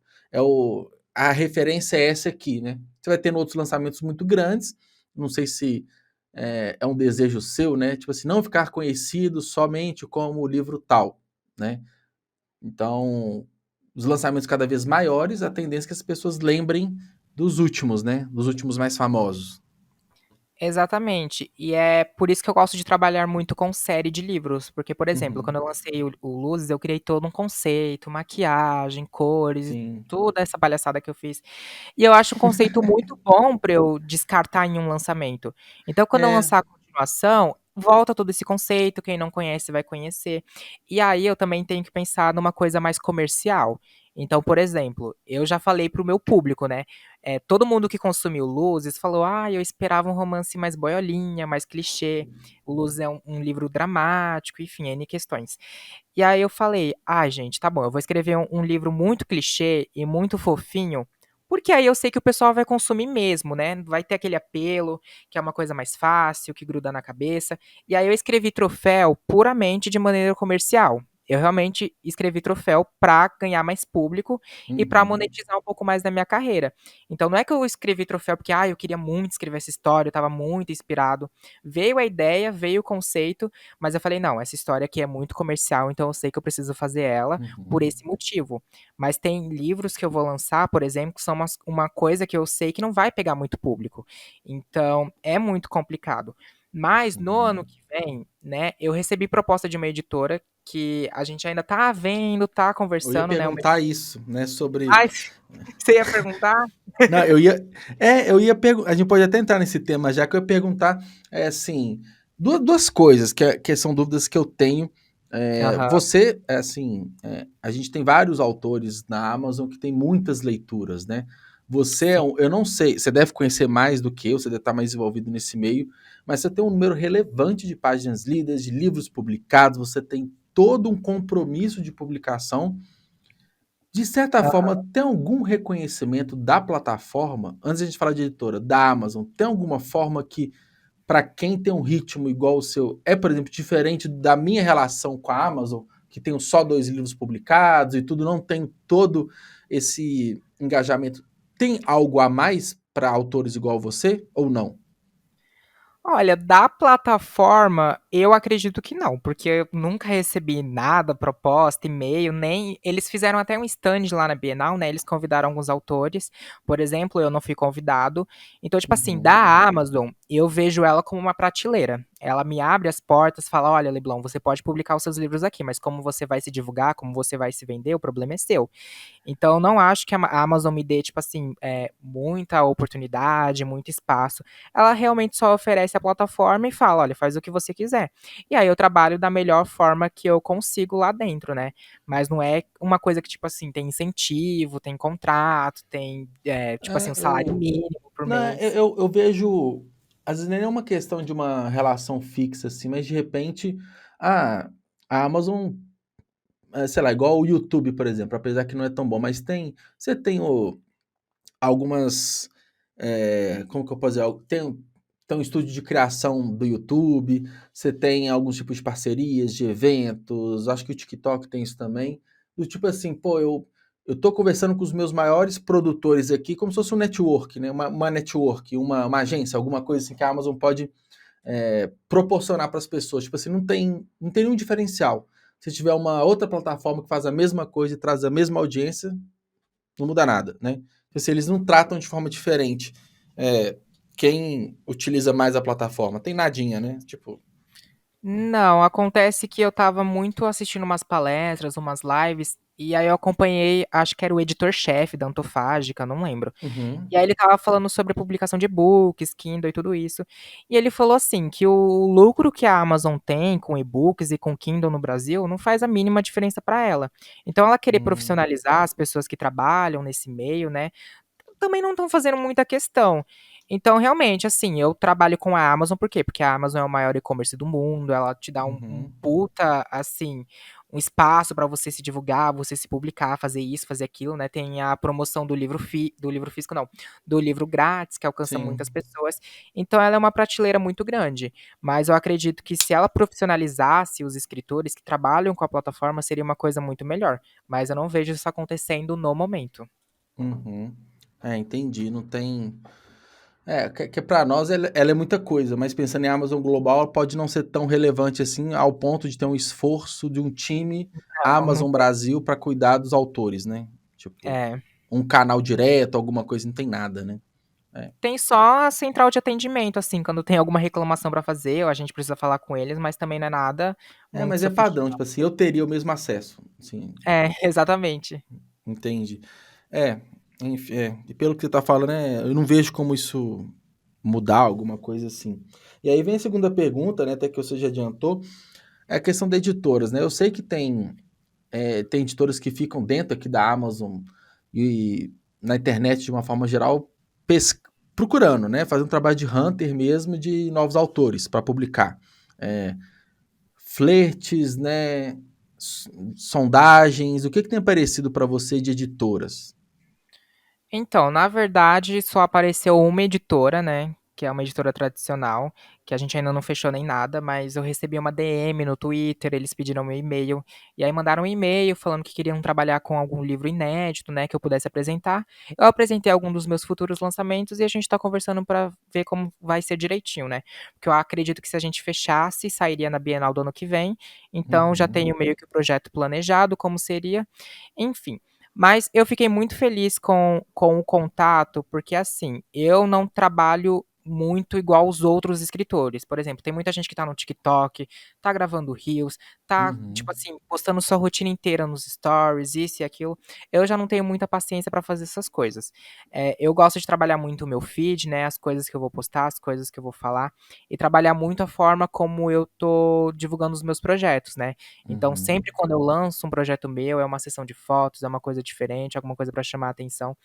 A referência é essa aqui, né? Você vai tendo outros lançamentos muito grandes. Não sei se é um desejo seu, né? Tipo assim, não ficar conhecido somente como o livro tal, né? Então, os lançamentos cada vez maiores, a tendência é que as pessoas lembrem dos últimos, né? Dos últimos mais famosos. Exatamente. E é por isso que eu gosto de trabalhar muito com série de livros. Porque, por exemplo, quando Uhum. eu lancei o Luzes, eu criei todo um conceito, maquiagem, cores, Sim. toda essa palhaçada que eu fiz. E eu acho um conceito muito bom para eu descartar em um lançamento. Então, quando eu É. lançar a continuação, volta todo esse conceito, quem não conhece vai conhecer. E aí eu também tenho que pensar numa coisa mais comercial. Então, por exemplo, eu já falei para o meu público, né? Todo mundo que consumiu Luzes falou: ah, eu esperava um romance mais boiolinha, mais clichê. O Luzes é um livro dramático, enfim, N questões. E aí eu falei, gente, tá bom, eu vou escrever um livro muito clichê e muito fofinho, porque aí eu sei que o pessoal vai consumir mesmo, né? Vai ter aquele apelo, que é uma coisa mais fácil, que gruda na cabeça. E aí eu escrevi Troféu puramente de maneira comercial. Eu realmente escrevi Troféu pra ganhar mais público e pra Uhum. monetizar um pouco mais da minha carreira. Então não é que eu escrevi Troféu porque eu queria muito escrever essa história, eu tava muito inspirado. Veio a ideia, veio o conceito, mas eu falei, não, essa história aqui é muito comercial, então eu sei que eu preciso fazer ela por Uhum. esse motivo. Mas tem livros que eu vou lançar, por exemplo, que são uma coisa que eu sei que não vai pegar muito público. Então, é muito complicado. Mas no ano Uhum. que vem, né, eu recebi proposta de uma editora que a gente ainda tá vendo, tá Eu ia conversando, né? perguntar isso, né? Sobre. Ai, você ia perguntar? Não, eu ia. Eu ia perguntar. A gente pode até entrar nesse tema já, que eu ia perguntar, assim, duas coisas que são dúvidas que eu tenho. Aham. Você, assim, a gente tem vários autores na Amazon que tem muitas leituras, né? Você Sim. eu não sei, você deve conhecer mais do que eu, você deve estar mais envolvido nesse meio, mas você tem um número relevante de páginas lidas, de livros publicados, você tem todo um compromisso de publicação. De certa Aham. forma, tem algum reconhecimento da plataforma, antes de a gente falar de editora, da Amazon, tem alguma forma que, para quem tem um ritmo igual o seu, por exemplo, diferente da minha relação com a Amazon, que tenho só 2 livros publicados e tudo, não tem todo esse engajamento. Tem algo a mais para autores igual você ou não? Olha, da plataforma, eu acredito que não, porque eu nunca recebi nada, proposta, e-mail, nem. Eles fizeram até um stand lá na Bienal, né? Eles convidaram alguns autores. Por exemplo, eu não fui convidado. Então, tipo assim, Uhum, da Amazon, eu vejo ela como uma prateleira. Ela me abre as portas, fala: olha, Leblon, você pode publicar os seus livros aqui, mas como você vai se divulgar, como você vai se vender, o problema é seu. Então, não acho que a Amazon me dê, tipo assim, muita oportunidade, muito espaço. Ela realmente só oferece a plataforma e fala, olha, faz o que você quiser. E aí eu trabalho da melhor forma que eu consigo lá dentro, né? Mas não é uma coisa que, tipo assim, tem incentivo, tem contrato, tem, tipo assim, um salário eu, mínimo por não, mês. eu vejo, às vezes nem é uma questão de uma relação fixa, assim, mas de repente, ah, a Amazon sei lá, igual o YouTube, por exemplo, apesar que não é tão bom, mas você tem algumas, como que eu posso dizer, tem um estúdio de criação do YouTube, você tem alguns tipos de parcerias, de eventos, acho que o TikTok tem isso também, do tipo assim, pô, eu tô conversando com os meus maiores produtores aqui, como se fosse um network, né, uma network, uma agência, alguma coisa assim que a Amazon pode proporcionar para as pessoas. Tipo assim, não tem nenhum diferencial. Se tiver uma outra plataforma que faz a mesma coisa e traz a mesma audiência, não muda nada, né? Tipo assim, eles não tratam de forma diferente quem utiliza mais a plataforma. Tem nadinha, né? Tipo. Não, acontece que eu estava muito assistindo umas palestras, umas lives, e aí eu acompanhei, acho que era o editor-chefe da Antofágica, não lembro. Uhum, E aí ele estava falando sobre a publicação de e-books, Kindle e tudo isso. E ele falou assim, que o lucro que a Amazon tem com e-books e com Kindle no Brasil não faz a mínima diferença para ela. Então ela querer uhum, profissionalizar as pessoas que trabalham nesse meio, né? Também não estão fazendo muita questão. Então, realmente, assim, eu trabalho com a Amazon, por quê? Porque a Amazon é o maior e-commerce do mundo, ela te dá um uhum. puta, assim, um espaço para você se divulgar, você se publicar, fazer isso, fazer aquilo, né? Tem a promoção do livro físico, não, do livro grátis, que alcança muitas Sim. pessoas. Então, ela é uma prateleira muito grande. Mas eu acredito que se ela profissionalizasse os escritores que trabalham com a plataforma, seria uma coisa muito melhor. Mas eu não vejo isso acontecendo no momento. Uhum. Entendi. Não tem. Que para nós ela é muita coisa, mas pensando em Amazon Global, ela pode não ser tão relevante assim ao ponto de ter um esforço de um time Não, não Amazon Brasil para cuidar dos autores, né? Tipo, é. um canal direto, alguma coisa, não tem nada, né? É. Tem só a central de atendimento, assim, quando tem alguma reclamação pra fazer, ou a gente precisa falar com eles, mas também não é nada muito Mas é padrão, sofisticado. tipo assim, eu teria o mesmo acesso, assim, É, exatamente. entende? É, enfim, e pelo que você tá falando, eu não vejo como isso mudar alguma coisa assim. E aí vem a segunda pergunta, né, até que você já adiantou, é a questão de editoras, né? Eu sei que tem editoras que ficam dentro aqui da Amazon e na internet de uma forma geral procurando, né, fazer um trabalho de hunter mesmo de novos autores para publicar. É, flertes, né, sondagens, o que tem aparecido para você de editoras? Então, na verdade, só apareceu uma editora, né? Que é uma editora tradicional, que a gente ainda não fechou nem nada, mas eu recebi uma DM no Twitter, eles pediram meu e-mail, e aí mandaram um e-mail falando que queriam trabalhar com algum livro inédito, né, que eu pudesse apresentar. Eu apresentei algum dos meus futuros lançamentos e a gente tá conversando para ver como vai ser direitinho, né? Porque eu acredito que se a gente fechasse, sairia na Bienal do ano que vem, então já Uhum, tenho meio que o projeto planejado, como seria, enfim. Mas eu fiquei muito feliz com o contato, porque assim, eu não trabalho muito igual os outros escritores. Por exemplo, tem muita gente que tá no TikTok, tá gravando reels, tá, tipo uhum, assim, postando sua rotina inteira nos stories, isso e aquilo. Eu já não tenho muita paciência pra fazer essas coisas. Eu gosto de trabalhar muito o meu feed, né, as coisas que eu vou postar, as coisas que eu vou falar, e trabalhar muito a forma como eu tô divulgando os meus projetos, né. Então, uhum, sempre quando eu lanço um projeto meu, é uma sessão de fotos, é uma coisa diferente, alguma coisa para chamar a atenção.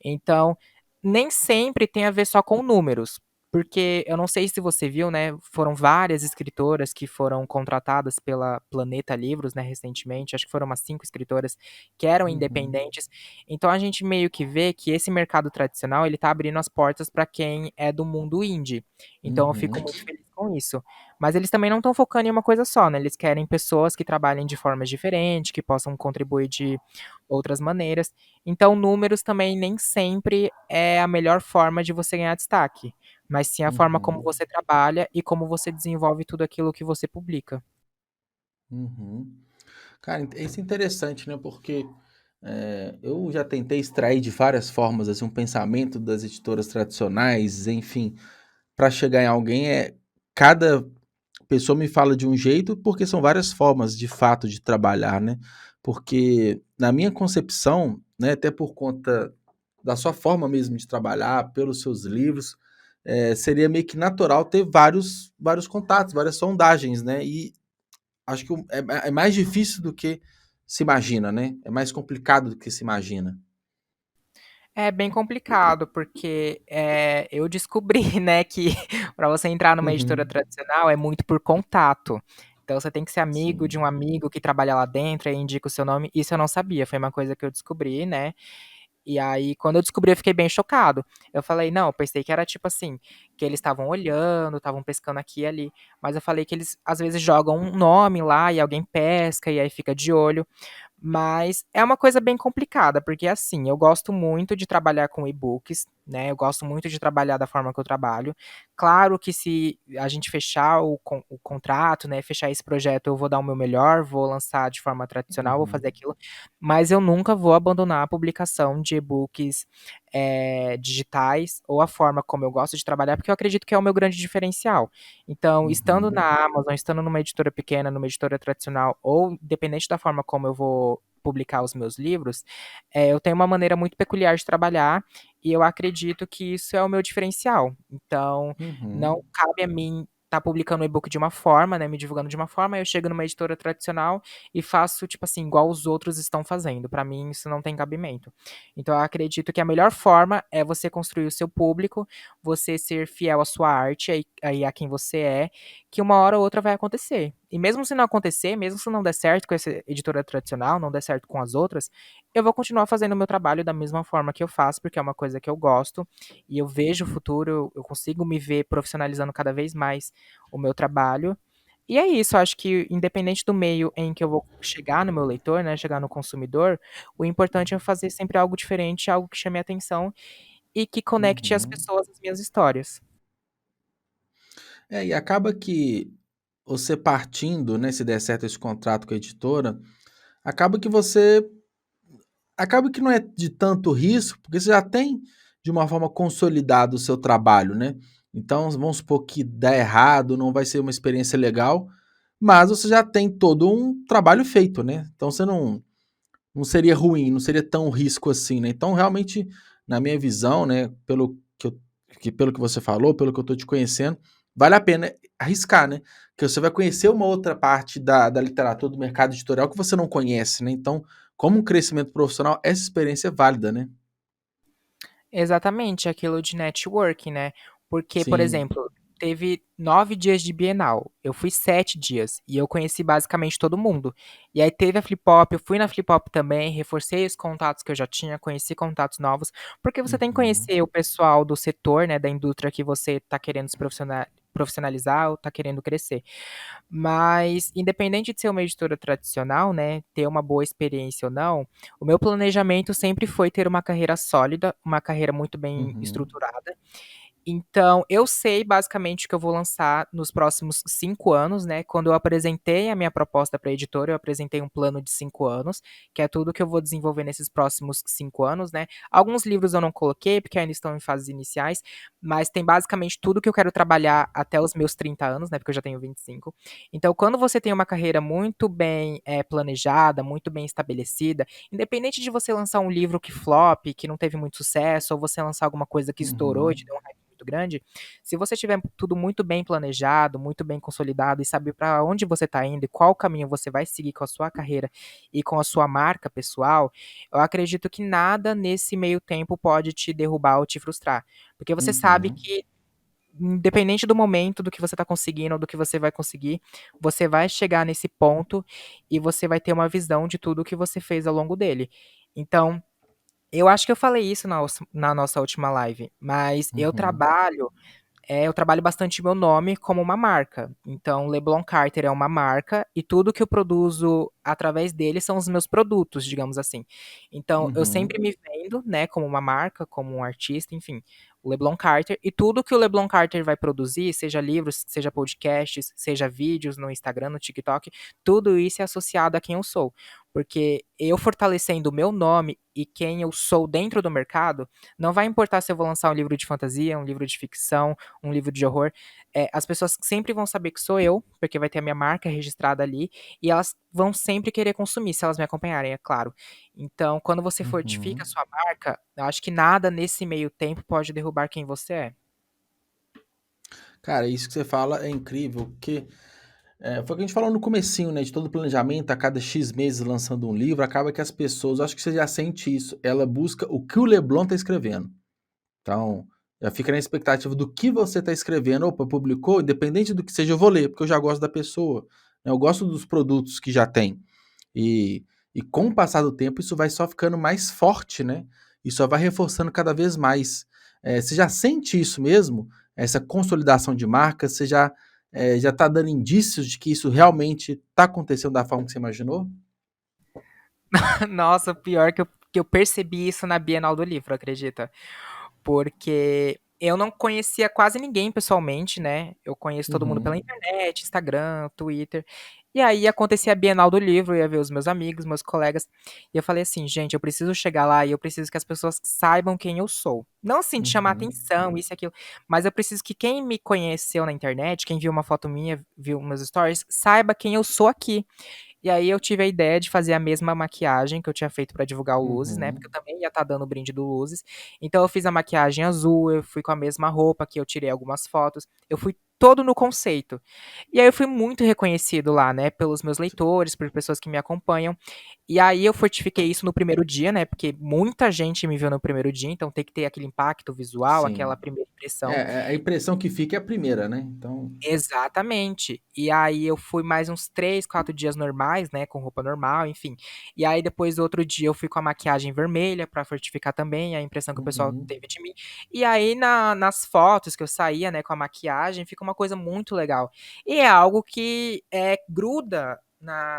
Então, nem sempre tem a ver só com números, porque eu não sei se você viu, né, foram várias escritoras que foram contratadas pela Planeta Livros, né, recentemente, acho que foram umas 5 escritoras que eram uhum, independentes. Então a gente meio que vê que esse mercado tradicional, ele tá abrindo as portas para quem é do mundo indie. Então eu uhum, fico muito feliz com isso. Mas eles também não estão focando em uma coisa só, né, eles querem pessoas que trabalhem de formas diferentes, que possam contribuir de outras maneiras. Então, números também nem sempre é a melhor forma de você ganhar destaque, mas sim a forma como uhum, você trabalha e como você desenvolve tudo aquilo que você publica. uhum. Cara, isso é interessante, né? Porque eu já tentei extrair de várias formas assim, um pensamento das editoras tradicionais, enfim, para chegar em alguém cada pessoa me fala de um jeito, porque são várias formas de fato de trabalhar, né? Porque na minha concepção, né, até por conta da sua forma mesmo de trabalhar, pelos seus livros, seria meio que natural ter vários contatos, várias sondagens, né? E acho que é mais difícil do que se imagina, né? É mais complicado do que se imagina. É bem complicado, porque, eu descobri, né, que para você entrar numa editora Uhum. tradicional é muito por contato. Então você tem que ser amigo de Sim. um amigo que trabalha lá dentro, aí indica o seu nome. Isso eu não sabia, foi uma coisa que eu descobri, né. E aí, quando eu descobri, eu fiquei bem chocado. Eu falei: "Não", eu pensei que era tipo assim, que eles estavam olhando, estavam pescando aqui e ali, mas eu falei que eles, às vezes, jogam um nome lá e alguém pesca e aí fica de olho. Mas é uma coisa bem complicada, porque assim, eu gosto muito de trabalhar com e-books, né? Eu gosto muito de trabalhar da forma que eu trabalho. Claro que se a gente fechar o contrato, né, fechar esse projeto, eu vou dar o meu melhor, vou lançar de forma tradicional, vou fazer Uhum. aquilo, mas eu nunca vou abandonar a publicação de e-books digitais ou a forma como eu gosto de trabalhar, porque eu acredito que é o meu grande diferencial. Então, estando Uhum. na Amazon, estando numa editora pequena, numa editora tradicional, ou independente da forma como eu vou publicar os meus livros, eu tenho uma maneira muito peculiar de trabalhar e eu acredito que isso é o meu diferencial. Então, não Uhum. cabe a mim estar publicando o e-book de uma forma, né, me divulgando de uma forma, eu chego numa editora tradicional e faço, tipo assim, igual os outros estão fazendo. Para mim, isso não tem cabimento. Então, eu acredito que a melhor forma é você construir o seu público, você ser fiel à sua arte, aí a quem você é, que uma hora ou outra vai acontecer. E mesmo se não acontecer, mesmo se não der certo com essa editora tradicional, não der certo com as outras, eu vou continuar fazendo o meu trabalho da mesma forma que eu faço, porque é uma coisa que eu gosto e eu vejo o futuro, eu consigo me ver profissionalizando cada vez mais o meu trabalho. E é isso, acho que independente do meio em que eu vou chegar no meu leitor, né, chegar no consumidor, o importante é fazer sempre algo diferente, algo que chame a atenção e que conecte as Uhum. pessoas às minhas histórias. E acaba que você partindo, né, se der certo esse contrato com a editora, acaba que você acaba que não é de tanto risco, porque você já tem de uma forma consolidado o seu trabalho, né? Então, vamos supor que dá errado, não vai ser uma experiência legal, mas você já tem todo um trabalho feito, né? Então você não seria ruim, não seria tão risco assim, né? Então, realmente, na minha visão, né, pelo que você falou, pelo que eu tô te conhecendo, vale a pena arriscar, né? Porque você vai conhecer uma outra parte da literatura, do mercado editorial que você não conhece, né? Então, como um crescimento profissional, essa experiência é válida, né? Exatamente, aquilo de networking, né? Porque, por Sim. exemplo, teve 9 dias de Bienal, eu fui 7 dias e eu conheci basicamente todo mundo. E aí teve a Flip Hop, eu fui na Flip Hop também, reforcei os contatos que eu já tinha, conheci contatos novos, porque você tem que Uhum. conhecer o pessoal do setor, né, da indústria que você está querendo se profissionalizar ou está querendo crescer. Mas, independente de ser uma editora tradicional, né, ter uma boa experiência ou não, o meu planejamento sempre foi ter uma carreira sólida, uma carreira muito bem Uhum. estruturada. Então, eu sei basicamente o que eu vou lançar nos próximos 5 anos, né? Quando eu apresentei a minha proposta para a editora, eu apresentei um plano de 5 anos, que é tudo que eu vou desenvolver nesses próximos 5 anos, né? Alguns livros eu não coloquei, porque ainda estão em fases iniciais, mas tem basicamente tudo que eu quero trabalhar até os meus 30 anos, né? Porque eu já tenho 25. Então, quando você tem uma carreira muito bem planejada, muito bem estabelecida, independente de você lançar um livro que flop, que não teve muito sucesso, ou você lançar alguma coisa que estourou e te Uhum. deu um hype muito grande, se você tiver tudo muito bem planejado, muito bem consolidado e saber para onde você está indo e qual caminho você vai seguir com a sua carreira e com a sua marca pessoal, eu acredito que nada nesse meio tempo pode te derrubar ou te frustrar. Porque você sabe Uhum. que, independente do momento, do que você está conseguindo ou do que você vai conseguir, você vai chegar nesse ponto e você vai ter uma visão de tudo que você fez ao longo dele. Então, eu acho que eu falei isso na nossa última live, mas Uhum. eu trabalho bastante meu nome como uma marca. Então, Leblon Carter é uma marca e tudo que eu produzo através dele são os meus produtos, digamos assim. Então, eu sempre Uhum. me vendo, né, como uma marca, como um artista, enfim, o Leblon Carter. E tudo que o Leblon Carter vai produzir, seja livros, seja podcasts, seja vídeos no Instagram, no TikTok, tudo isso é associado a quem eu sou. Porque eu fortalecendo o meu nome e quem eu sou dentro do mercado, não vai importar se eu vou lançar um livro de fantasia, um livro de ficção, um livro de horror, as pessoas sempre vão saber que sou eu, porque vai ter a minha marca registrada ali, e elas vão sempre querer consumir, se elas me acompanharem, é claro. Então, quando você fortifica a Uhum. sua marca, eu acho que nada nesse meio tempo pode derrubar quem você é. Cara, isso que você fala é incrível, porque foi o que a gente falou no comecinho, né? De todo o planejamento, a cada X meses lançando um livro, acaba que as pessoas, acho que você já sente isso, ela busca o que o Leblon tá escrevendo. Então, já fica na expectativa do que você tá escrevendo. Opa, publicou, independente do que seja, eu vou ler, porque eu já gosto da pessoa, né? Eu gosto dos produtos que já tem. E, e com o passar do tempo, isso vai só ficando mais forte, né? E só vai reforçando cada vez mais. Você já sente isso mesmo? Essa consolidação de marca? Você já tá dando indícios de que isso realmente tá acontecendo da forma que você imaginou? Nossa, pior que eu percebi isso na Bienal do Livro, acredita? porque eu não conhecia quase ninguém pessoalmente, né? Eu conheço todo mundo pela Uhum. internet, Instagram, Twitter. E aí acontecia a Bienal do Livro, eu ia ver os meus amigos, meus colegas, e eu falei assim, gente, eu preciso chegar lá e eu preciso que as pessoas saibam quem eu sou. Não assim de chamar Uhum. atenção, isso e aquilo, mas eu preciso que quem me conheceu na internet, quem viu uma foto minha, viu meus stories, saiba quem eu sou aqui. E aí eu tive a ideia de fazer a mesma maquiagem que eu tinha feito pra divulgar o Luzes, né, porque eu Uhum. também ia estar dando o brinde do Luzes. Então eu fiz a maquiagem azul, eu fui com a mesma roupa que eu tirei algumas fotos, eu fui todo no conceito. E aí eu fui muito reconhecido lá, né, pelos meus leitores, por pessoas que me acompanham. E aí eu fortifiquei isso no primeiro dia, né, porque muita gente me viu no primeiro dia, então tem que ter aquele impacto visual, aquela Sim. primeira impressão. A impressão que fica é a primeira, né? Então. Exatamente. E aí eu fui mais uns 3, 4 dias normais, né, com roupa normal, enfim. E aí depois outro dia eu fui com a maquiagem vermelha pra fortificar também a impressão que o pessoal Uhum. teve de mim. E aí nas fotos que eu saía, né, com a maquiagem, fica uma coisa muito legal. E é algo que gruda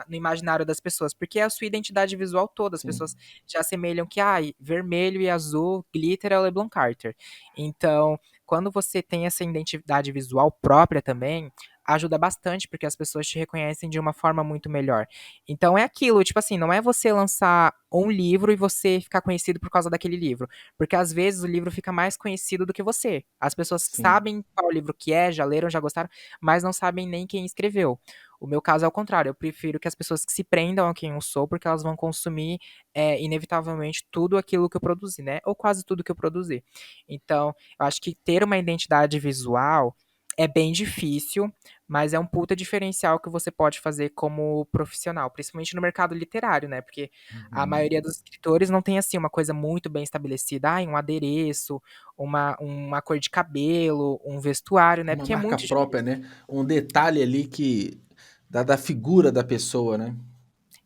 no imaginário das pessoas, porque é a sua identidade visual toda. As Sim. pessoas já assemelham que, ai, vermelho e azul, glitter é o Leblon Carter. Então, quando você tem essa identidade visual própria também, ajuda bastante, porque as pessoas te reconhecem de uma forma muito melhor. Então é aquilo, tipo assim, não é você lançar um livro e você ficar conhecido por causa daquele livro, porque às vezes o livro fica mais conhecido do que você. As pessoas Sim. sabem qual livro que é, já leram, já gostaram, mas não sabem nem quem escreveu. O meu caso é o contrário, eu prefiro que as pessoas que se prendam a quem eu sou, porque elas vão consumir inevitavelmente tudo aquilo que eu produzi, né? Ou quase tudo que eu produzi. Então, eu acho que ter uma identidade visual é bem difícil, mas é um puta diferencial que você pode fazer como profissional, principalmente no mercado literário, né? Porque a Uhum. maioria dos escritores não tem assim uma coisa muito bem estabelecida, um adereço, uma cor de cabelo, um vestuário, né? Uma Porque é marca muito própria, difícil. né? Um detalhe ali que da figura da pessoa, né?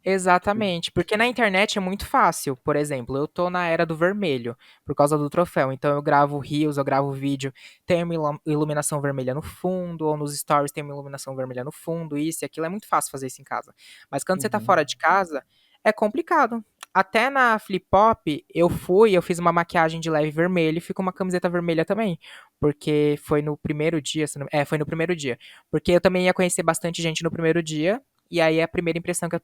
Exatamente, porque na internet é muito fácil. Por exemplo, eu tô na era do vermelho por causa do troféu, então eu gravo reels, eu gravo vídeo, tem uma iluminação vermelha no fundo, ou nos stories tem uma iluminação vermelha no fundo, isso e aquilo, é muito fácil fazer isso em casa. Mas quando você tá Uhum. fora de casa, é complicado. Até na Flip Pop, eu fiz uma maquiagem de leve vermelho e fui com uma camiseta vermelha também, porque foi no primeiro dia, foi no primeiro dia, porque eu também ia conhecer bastante gente no primeiro dia, e aí a primeira impressão que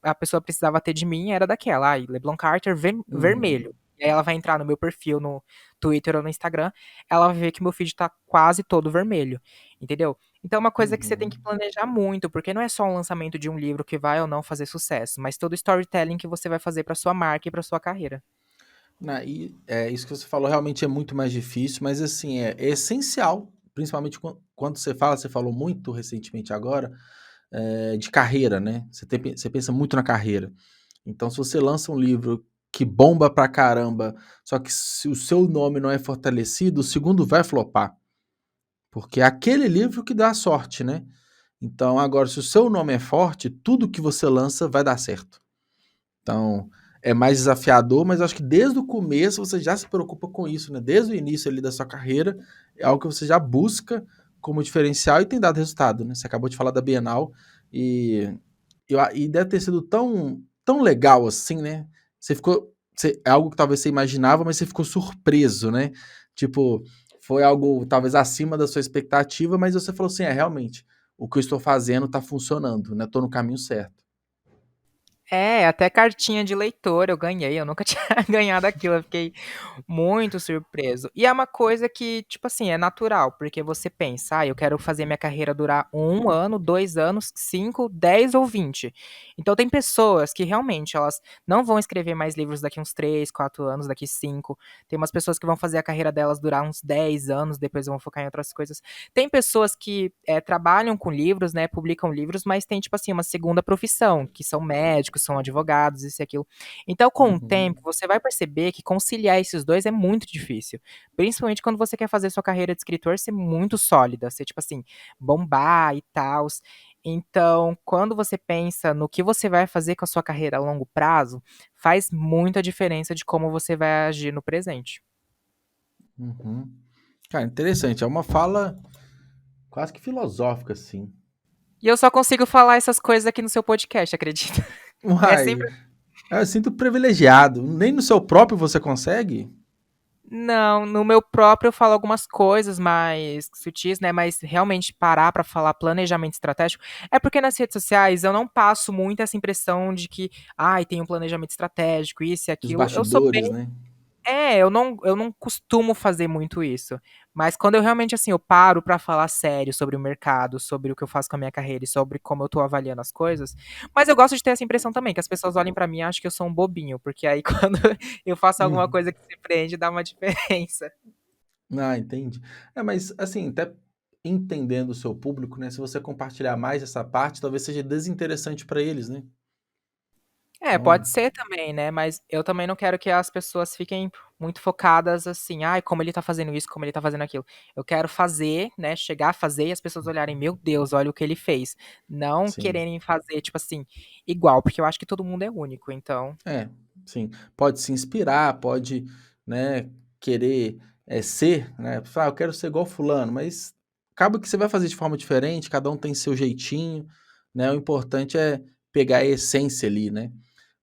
a pessoa precisava ter de mim era daquela, Leblon Carter Uhum. vermelho. E aí ela vai entrar no meu perfil no Twitter ou no Instagram, ela vai ver que meu feed tá quase todo vermelho, entendeu? Então é uma coisa que você tem que Uhum. planejar muito, porque não é só o lançamento de um livro que vai ou não fazer sucesso, mas todo o storytelling que você vai fazer pra sua marca e pra sua carreira. E isso que você falou realmente é muito mais difícil, mas assim, é essencial, principalmente quando você falou muito recentemente agora, de carreira, né? Você pensa muito na carreira. Então, se você lança um livro que bomba pra caramba, só que se o seu nome não é fortalecido, o segundo vai flopar. Porque é aquele livro que dá a sorte, né? Então, agora, se o seu nome é forte, tudo que você lança vai dar certo. Então, é mais desafiador, mas eu acho que desde o começo você já se preocupa com isso, né? Desde o início ali da sua carreira, é algo que você já busca como diferencial e tem dado resultado, né? Você acabou de falar da Bienal e, e deve ter sido tão legal assim, né? É algo que talvez você imaginava, mas você ficou surpreso, né? Tipo, foi algo talvez acima da sua expectativa, mas você falou assim, realmente, o que eu estou fazendo está funcionando, né? Tô no caminho certo. Até cartinha de leitor eu ganhei, eu nunca tinha ganhado aquilo, eu fiquei muito surpreso. E é uma coisa que, tipo assim, é natural, porque você pensa, eu quero fazer minha carreira durar 1 ano, 2 anos, 5, 10 ou 20. Então tem pessoas que realmente elas não vão escrever mais livros daqui uns 3, 4 anos, daqui 5. Tem umas pessoas que vão fazer a carreira delas durar uns 10 anos, depois vão focar em outras coisas. Tem pessoas que trabalham com livros, né, publicam livros, mas tem, tipo assim, uma segunda profissão, que são médicos, são advogados, isso e aquilo. Então, com o Uhum. tempo, você vai perceber que conciliar esses dois é muito difícil. Principalmente quando você quer fazer sua carreira de escritor ser muito sólida, ser, tipo assim, bombar e tal. Então, quando você pensa no que você vai fazer com a sua carreira a longo prazo, faz muita diferença de como você vai agir no presente. Uhum. Cara, interessante. É uma fala quase que filosófica, assim. E eu só consigo falar essas coisas aqui no seu podcast, acredita? É Uai, sempre eu sinto privilegiado. Nem no seu próprio você consegue? Não, no meu próprio eu falo algumas coisas mais sutis, né, mas realmente parar pra falar planejamento estratégico é porque nas redes sociais eu não passo muito essa impressão de que: "Ai, tem um planejamento estratégico, isso e Dos aquilo". Eu sou bastidores, bem né? eu não costumo fazer muito isso. Mas quando eu realmente, assim, eu paro pra falar sério sobre o mercado, sobre o que eu faço com a minha carreira e sobre como eu tô avaliando as coisas. Mas eu gosto de ter essa impressão também, que as pessoas olhem pra mim e acham que eu sou um bobinho, porque aí quando eu faço alguma Uhum. coisa que surpreende, dá uma diferença. Ah, entendi. É, mas assim, até entendendo o seu público, né? Se você compartilhar mais essa parte, talvez seja desinteressante para eles, né? É, Então, pode ser também, né, mas eu também não quero que as pessoas fiquem muito focadas assim: "Ai, como ele tá fazendo isso, como ele tá fazendo aquilo". Eu quero fazer, né, chegar a fazer e as pessoas olharem: "Meu Deus, olha o que ele fez". Não sim. quererem fazer, tipo assim, igual, porque eu acho que todo mundo é único, então É, sim. Pode se inspirar, pode, né, querer ser, né? Falar, eu quero ser igual fulano, mas acaba que você vai fazer de forma diferente, cada um tem seu jeitinho, né? O importante é pegar a essência ali, né?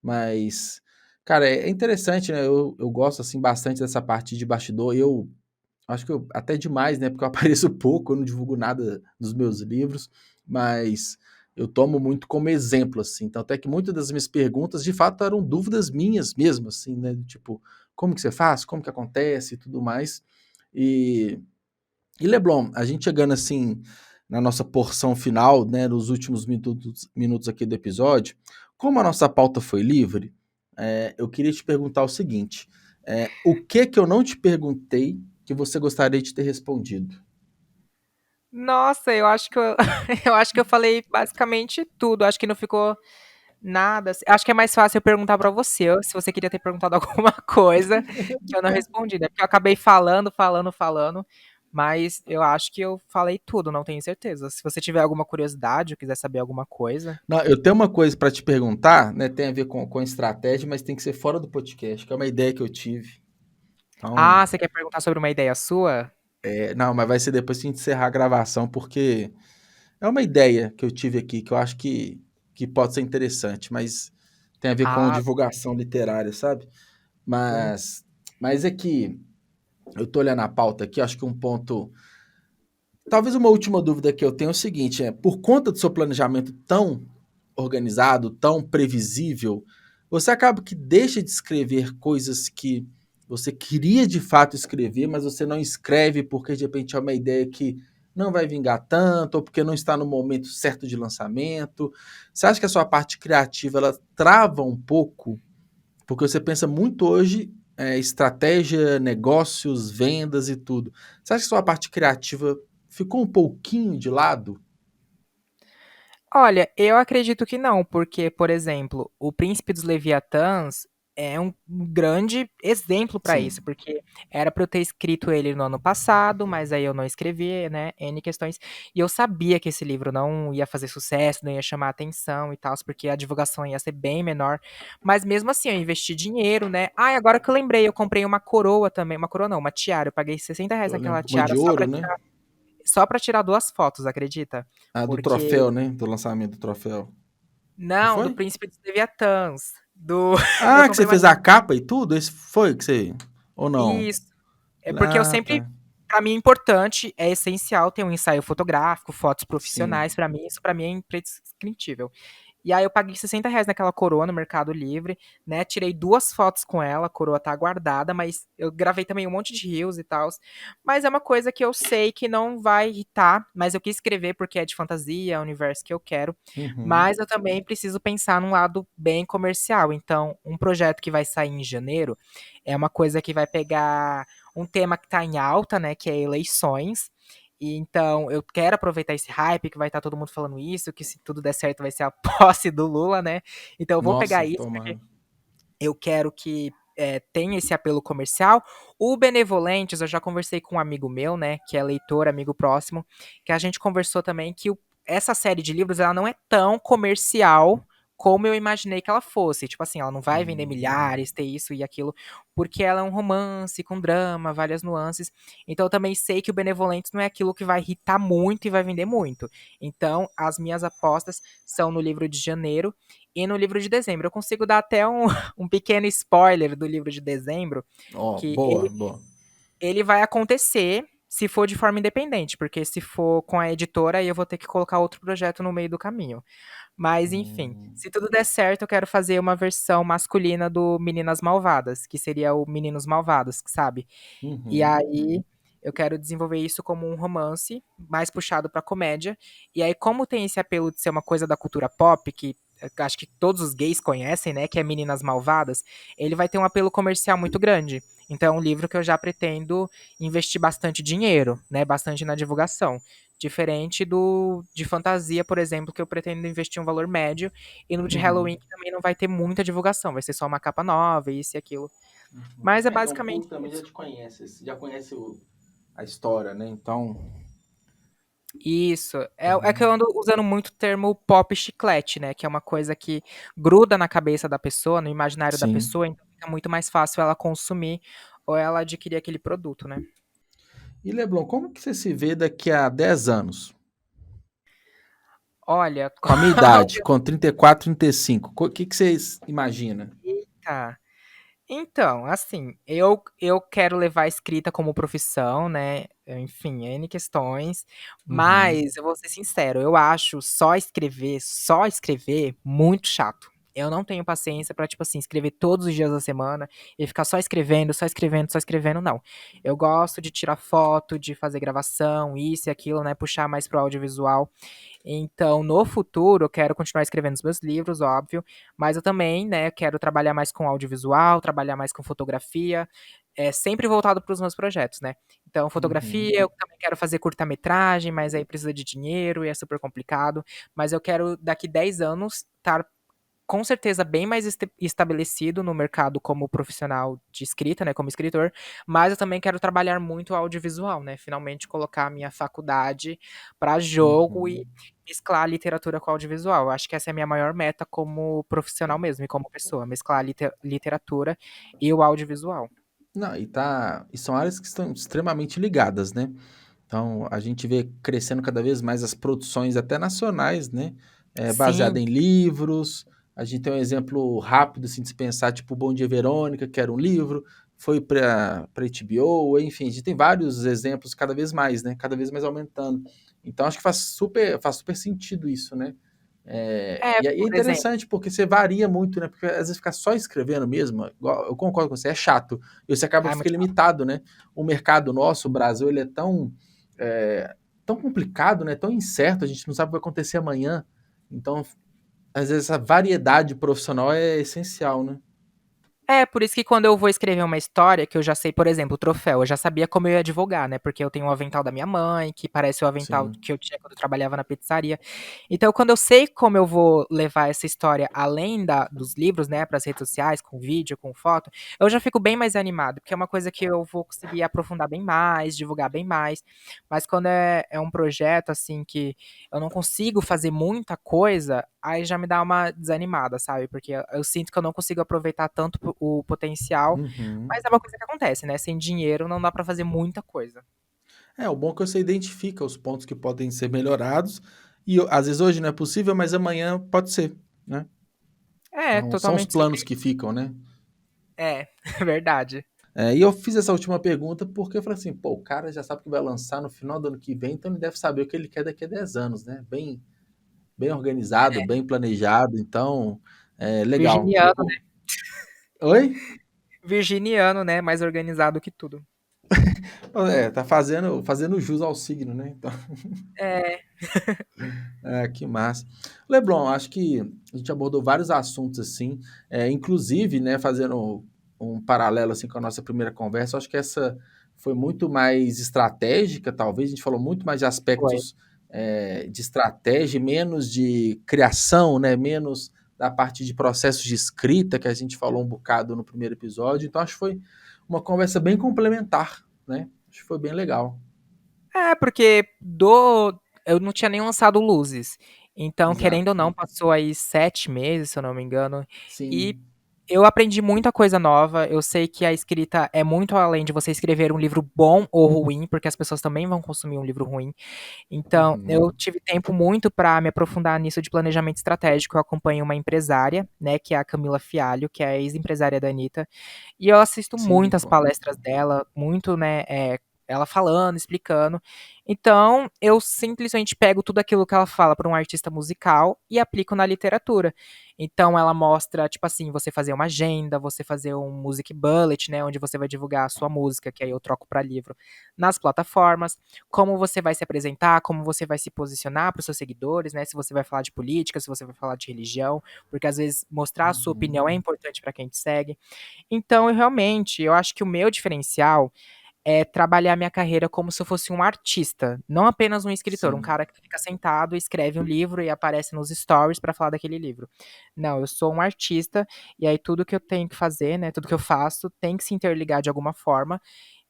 Mas, cara, é interessante, né? Eu gosto, assim, bastante dessa parte de bastidor. Eu acho que até demais, né? Porque eu apareço pouco, eu não divulgo nada dos meus livros, mas eu tomo muito como exemplo, assim. Então, até que muitas das minhas perguntas, de fato, eram dúvidas minhas mesmo, assim, né? Tipo, como que você faz? Como que acontece e tudo mais. E, e Leblon, a gente chegando assim na nossa porção final, né? Nos últimos minutos aqui do episódio, como a nossa pauta foi livre, eu queria te perguntar o seguinte: o que eu não te perguntei que você gostaria de ter respondido? nossa, eu acho que eu eu acho que eu falei basicamente tudo, acho que não ficou nada assim acho que é mais fácil eu perguntar pra você, se você queria ter perguntado alguma coisa que eu não respondi, né, porque eu acabei falando, falando, falando, mas eu acho que eu falei tudo, não tenho certeza. Se você tiver alguma curiosidade ou quiser saber alguma coisa. Não, eu tenho uma coisa para te perguntar, né? Tem a ver com estratégia, mas tem que ser fora do podcast, que é uma ideia que eu tive. Então, Ah, você quer perguntar sobre uma ideia sua? não, mas vai ser depois que a gente encerrar a gravação, porque é uma ideia que eu tive aqui que eu acho que pode ser interessante, mas tem a ver com Ah, divulgação literária, sabe? sim. Mas, mas é que eu tô olhando a pauta aqui, acho que um ponto. Talvez uma última dúvida que eu tenho é o seguinte: por conta do seu planejamento tão organizado, tão previsível, você acaba que deixa de escrever coisas que você queria de fato escrever, mas você não escreve porque de repente é uma ideia que não vai vingar tanto, ou porque não está no momento certo de lançamento. Você acha que a sua parte criativa ela trava um pouco? Porque você pensa muito hoje estratégia, negócios, vendas e tudo. Você acha que a sua parte criativa ficou um pouquinho de lado? Olha, eu acredito que não, porque, por exemplo, O Príncipe dos Leviatãs é um grande exemplo para isso, Sim. porque era para eu ter escrito ele no ano passado, mas aí eu não escrevi, né, N questões, e eu sabia que esse livro não ia fazer sucesso, não ia chamar atenção e tal, porque a divulgação ia ser bem menor, mas mesmo assim eu investi dinheiro, né. Ai, agora que eu lembrei, eu comprei uma coroa também, uma coroa não, uma tiara, eu paguei R$ 60 Eu naquela lembro. Uma tiara de ouro, né? só pra tirar 2 fotos, acredita? Ah, do Porque troféu, né? Do lançamento do troféu. Não não, do foi? Príncipe dos Leviatãs, do eu Ah, que você comprei uma fez a capa e tudo? Esse foi que você. Ou não? isso. É porque eu Ah, sempre tá. pra mim é importante, é essencial ter um ensaio fotográfico, fotos Sim. profissionais pra mim, isso pra mim é imprescritível. E aí eu paguei R$ 60 naquela coroa no Mercado Livre, né, tirei 2 fotos com ela, a coroa tá guardada, mas eu gravei também um monte de reels e tals, mas é uma coisa que eu sei que não vai irritar, mas eu quis escrever porque é de fantasia, é o universo que eu quero, Uhum. mas eu também preciso pensar num lado bem comercial, então um projeto que vai sair em janeiro, é uma coisa que vai pegar um tema que tá em alta, né, que é eleições, e então eu quero aproveitar esse hype que vai estar todo mundo falando isso, que se tudo der certo vai ser a posse do Lula, né? Então eu vou pegar Nossa, isso porque tomara. eu quero que tenha esse apelo comercial. O Benevolentes, eu já conversei com um amigo meu, né, que é leitor, amigo próximo, que a gente conversou também que essa série de livros ela não é tão comercial como eu imaginei que ela fosse. Tipo assim, ela não vai vender Hum. milhares, ter isso e aquilo, porque ela é um romance com drama, várias nuances. Então eu também sei que o Benevolentes não é aquilo que vai irritar muito e vai vender muito. Então as minhas apostas são no livro de janeiro e no livro de dezembro. Eu consigo dar até um pequeno spoiler do livro de dezembro, Ó, que boa, boa. Ele vai acontecer se for de forma independente, porque se for com a editora, aí eu vou ter que colocar outro projeto no meio do caminho. Mas, enfim, Hum, se tudo der certo, eu quero fazer uma versão masculina do Meninas Malvadas, que seria o Meninos Malvados, sabe? E uhum, aí eu quero desenvolver isso como um romance mais puxado pra comédia. E aí, como tem esse apelo de ser uma coisa da cultura pop, que eu acho que todos os gays conhecem, né, que é Meninas Malvadas, ele vai ter um apelo comercial muito grande. Então, é um livro que eu já pretendo investir bastante dinheiro, né, bastante na divulgação. Diferente do de fantasia, por exemplo, que eu pretendo investir um valor médio, e no de Halloween uhum. que também não vai ter muita divulgação, vai ser só uma capa nova, isso e aquilo. Mas é Então o basicamente público também já isso. te conhece, já conhece a história, né? Então. Isso. É que eu Uhum, ando usando muito o termo pop chiclete, né? Que é uma coisa que gruda na cabeça da pessoa, no imaginário da sim. pessoa, então fica muito mais fácil ela consumir ou ela adquirir aquele produto, né? E Leblon, como que você se vê daqui a 10 anos? Olha, Com a minha idade, com 34, 35. O que você imagina? eita. Então, assim, eu quero levar a escrita como profissão, né? Enfim, N questões. Uhum, Mas eu vou ser sincero, eu acho só escrever muito chato. Eu não tenho paciência pra, tipo assim, escrever todos os dias da semana e ficar só escrevendo, só escrevendo, só escrevendo, não. Eu gosto de tirar foto, de fazer gravação, isso e aquilo, né? Puxar mais pro audiovisual. Então, no futuro, eu quero continuar escrevendo os meus livros, óbvio, mas eu também, né, quero trabalhar mais com audiovisual, trabalhar mais com fotografia, sempre voltado para os meus projetos, né? Então, uhum. fotografia, eu também quero fazer curta-metragem, mas aí precisa de dinheiro e é super complicado. Mas eu quero, daqui 10 anos, estar com certeza bem mais estabelecido no mercado como profissional de escrita, né, como escritor, mas eu também quero trabalhar muito o audiovisual, né, finalmente colocar a minha faculdade para jogo e Uhum. mesclar a literatura com o audiovisual. Eu acho que essa é a minha maior meta como profissional mesmo e como pessoa, mesclar a literatura e o audiovisual. Não, e são áreas que estão extremamente ligadas, né? Então, a gente vê crescendo cada vez mais as produções até nacionais, né? Baseada Sim, em livros. A gente tem um exemplo rápido, assim, de se pensar, tipo Bom Dia Verônica, que era um livro, foi para HBO, enfim, a gente tem vários exemplos cada vez mais, né? Cada vez mais aumentando. Então, acho que faz super sentido isso, né? E aí é por exemplo, interessante porque você varia muito, né? Porque às vezes ficar só escrevendo mesmo, eu concordo com você, é chato. E você acaba é ficando muito limitado, né? O mercado nosso, o Brasil, ele é é, tão complicado, né? Tão incerto, a gente não sabe o que vai acontecer amanhã. Então, às vezes, essa variedade profissional é essencial, né? por isso que quando eu vou escrever uma história, que eu já sei, por exemplo, o troféu, eu já sabia como eu ia advogar, né? Porque eu tenho o avental da minha mãe, que parece o avental Sim. que eu tinha quando eu trabalhava na pizzaria. Então, quando eu sei como eu vou levar essa história além dos livros, né, para as redes sociais, com vídeo, com foto, eu já fico bem mais animado, porque é uma coisa que eu vou conseguir aprofundar bem mais, divulgar bem mais. Mas quando é um projeto, assim, que eu não consigo fazer muita coisa, aí já me dá uma desanimada, sabe? Porque eu sinto que eu não consigo aproveitar tanto o potencial, Uhum. mas é uma coisa que acontece, né? Sem dinheiro não dá pra fazer muita coisa. O bom é que você identifica os pontos que podem ser melhorados, e às vezes hoje não é possível, mas amanhã pode ser, né? É, Então, são os totalmente planos sobre. que ficam, né? É, verdade. E eu fiz essa última pergunta porque eu falei assim, pô, o cara já sabe que vai lançar no final do ano que vem, então ele deve saber o que ele quer daqui a 10 anos, né? Bem organizado, bem planejado, então, legal. Virginiano, né? Oi? Virginiano, né? Mais organizado que tudo. Tá fazendo jus ao signo, né? Então, É, que massa. Leblon, acho que a gente abordou vários assuntos assim, inclusive, né, fazendo um paralelo assim com a nossa primeira conversa, acho que essa foi muito mais estratégica, talvez, a gente falou muito mais de foi. aspectos de estratégia, menos de criação, né, menos da parte de processos de escrita, que a gente falou um bocado no primeiro episódio, então acho que foi uma conversa bem complementar, né? Acho que foi bem legal. Porque eu não tinha nem lançado Luzes. Então, querendo Exato. ou não, passou aí 7 meses, se eu não me engano. E Sim. Eu aprendi muita coisa nova. Eu sei que a escrita é muito além de você escrever um livro bom ou ruim, porque as pessoas também vão consumir um livro ruim. Então, eu Uhum. tive tempo muito para me aprofundar nisso de planejamento estratégico. Eu acompanho uma empresária, né, que é a Camila Fialho, que é a ex-empresária da Anitta, e eu assisto Sim, muitas pô. palestras dela, muito, né, ela falando, explicando. Então, eu simplesmente pego tudo aquilo que ela fala para um artista musical e aplico na literatura. Então, ela mostra, tipo assim, você fazer uma agenda, você fazer um music bullet, né, onde você vai divulgar a sua música, que aí eu troco para livro, nas plataformas, como você vai se apresentar, como você vai se posicionar para os seus seguidores, né? Se você vai falar de política, se você vai falar de religião, porque às vezes mostrar a sua Uhum. opinião é importante para quem te segue. Então, eu acho que o meu diferencial é trabalhar minha carreira como se eu fosse um artista, não apenas um escritor, um Sim. cara que fica sentado, escreve um livro e aparece nos stories para falar daquele livro. Não, eu sou um artista e aí tudo que eu tenho que fazer, né, tudo que eu faço tem que se interligar de alguma forma.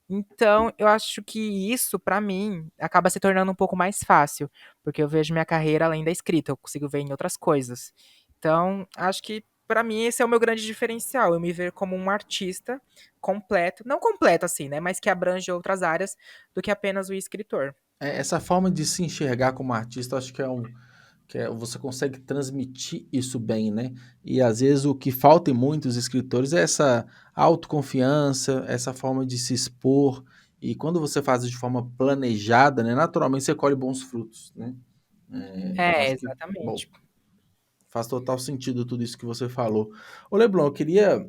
Então, eu acho que isso, pra mim, acaba se tornando um pouco mais fácil, porque eu vejo minha carreira além da escrita, eu consigo ver em outras coisas. Então, acho que pra mim esse é o meu grande diferencial, eu me ver como um artista completo, não completo assim, né, mas que abrange outras áreas do que apenas o escritor. Essa forma de se enxergar como artista, eu acho que você consegue transmitir isso bem, né? E às vezes o que falta em muitos escritores é essa autoconfiança, essa forma de se expor. E quando você faz isso de forma planejada, né? Naturalmente você colhe bons frutos, né? Eu É, acho que, bom, exatamente. faz total sentido tudo isso que você falou. Ô Leblon, eu queria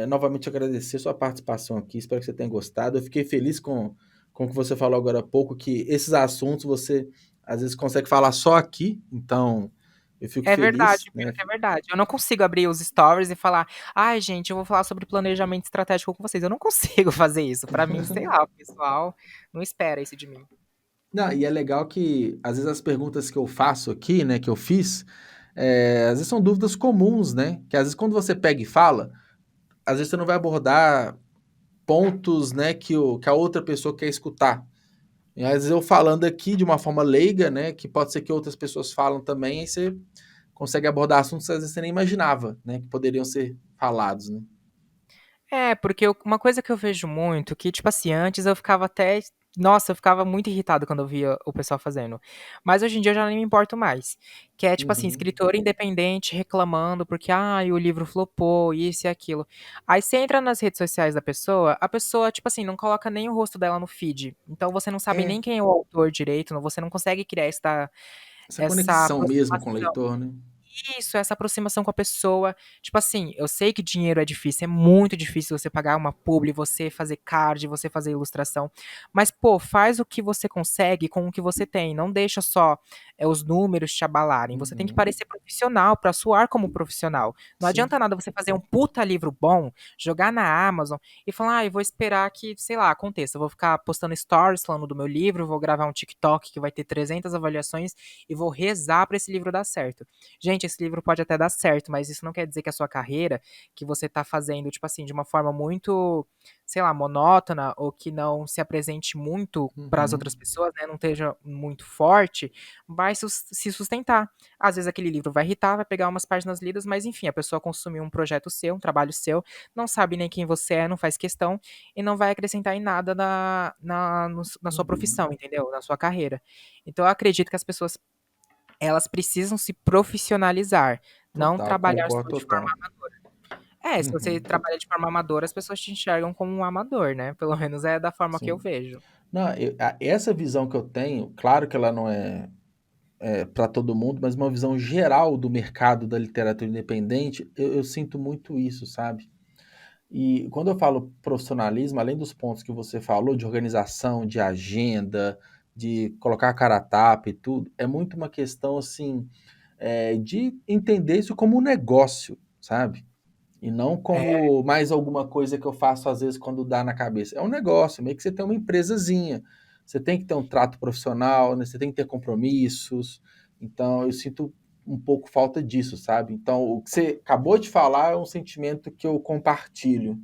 novamente agradecer sua participação aqui, espero que você tenha gostado. Eu fiquei feliz com o que você falou agora há pouco, que esses assuntos você às vezes consegue falar só aqui, então eu fico É verdade, feliz, pior né? que é verdade. Eu não consigo abrir os stories e falar: "Ai, gente, eu vou falar sobre planejamento estratégico com vocês". Eu não consigo fazer isso. Pra mim, sei lá, o pessoal não espera isso de mim. Não, e é legal que às vezes as perguntas que eu faço aqui, né, que eu fiz, às vezes são dúvidas comuns, né? Que às vezes quando você pega e fala, às vezes você não vai abordar pontos, né, que a outra pessoa quer escutar. E às vezes eu falando aqui de uma forma leiga, né, que pode ser que outras pessoas falam também, aí você consegue abordar assuntos que às vezes você nem imaginava, né, que poderiam ser falados, né. É, porque uma coisa que eu vejo muito, que, tipo assim, antes eu ficava até. Nossa, eu ficava muito irritado quando eu via o pessoal fazendo. Mas hoje em dia eu já nem me importo mais. Que é, tipo assim, Uhum. escritor independente reclamando porque, o livro flopou, isso e aquilo. Aí você entra nas redes sociais da pessoa, a pessoa, tipo assim, não coloca nem o rosto dela no feed. Então você não sabe É, nem quem é o autor direito, você não consegue criar essa essa conexão mesmo com o aproximação. leitor, né. Isso, essa aproximação com a pessoa. Tipo assim, eu sei que dinheiro é difícil, é muito difícil você pagar uma publi, você fazer card, você fazer ilustração. Mas, pô, faz o que você consegue com o que você tem. Não deixa só os números te abalarem. Você tem que Uhum. parecer profissional para soar como profissional. Não Sim. adianta nada você fazer um puta livro bom, jogar na Amazon e falar, eu vou esperar que, sei lá, aconteça. Eu vou ficar postando stories falando do meu livro, vou gravar um TikTok que vai ter 300 avaliações e vou rezar para esse livro dar certo. Gente, esse livro pode até dar certo, mas isso não quer dizer que a sua carreira, que você tá fazendo, tipo assim, de uma forma muito, sei lá, monótona, ou que não se apresente muito para as Uhum. outras pessoas, né, não esteja muito forte, vai se sustentar. Às vezes aquele livro vai irritar, vai pegar umas páginas lidas, mas enfim, a pessoa consumiu um projeto seu, um trabalho seu, não sabe nem quem você é, não faz questão, e não vai acrescentar em nada na sua Uhum. profissão, entendeu? Na sua carreira. Então eu acredito que as pessoas elas precisam se profissionalizar, não Total, trabalhar só concordo de forma total. se você Uhum. trabalha de forma amadora, as pessoas te enxergam como um amador, né, pelo menos é da forma que eu Sim. vejo. Não, essa visão que eu tenho, claro que ela não é para todo mundo, mas uma visão geral do mercado da literatura independente, eu sinto muito isso, sabe? E quando eu falo profissionalismo, além dos pontos que você falou, de organização, de agenda, de colocar a cara a tapa e tudo, é muito uma questão assim, de entender isso como um negócio, sabe? E não É, como mais alguma coisa que eu faço às vezes quando dá na cabeça. É um negócio, meio que você tem uma empresazinha. Você tem que ter um trato profissional, né? Você tem que ter compromissos. Então, eu sinto um pouco falta disso, sabe? Então, o que você acabou de falar é um sentimento que eu compartilho.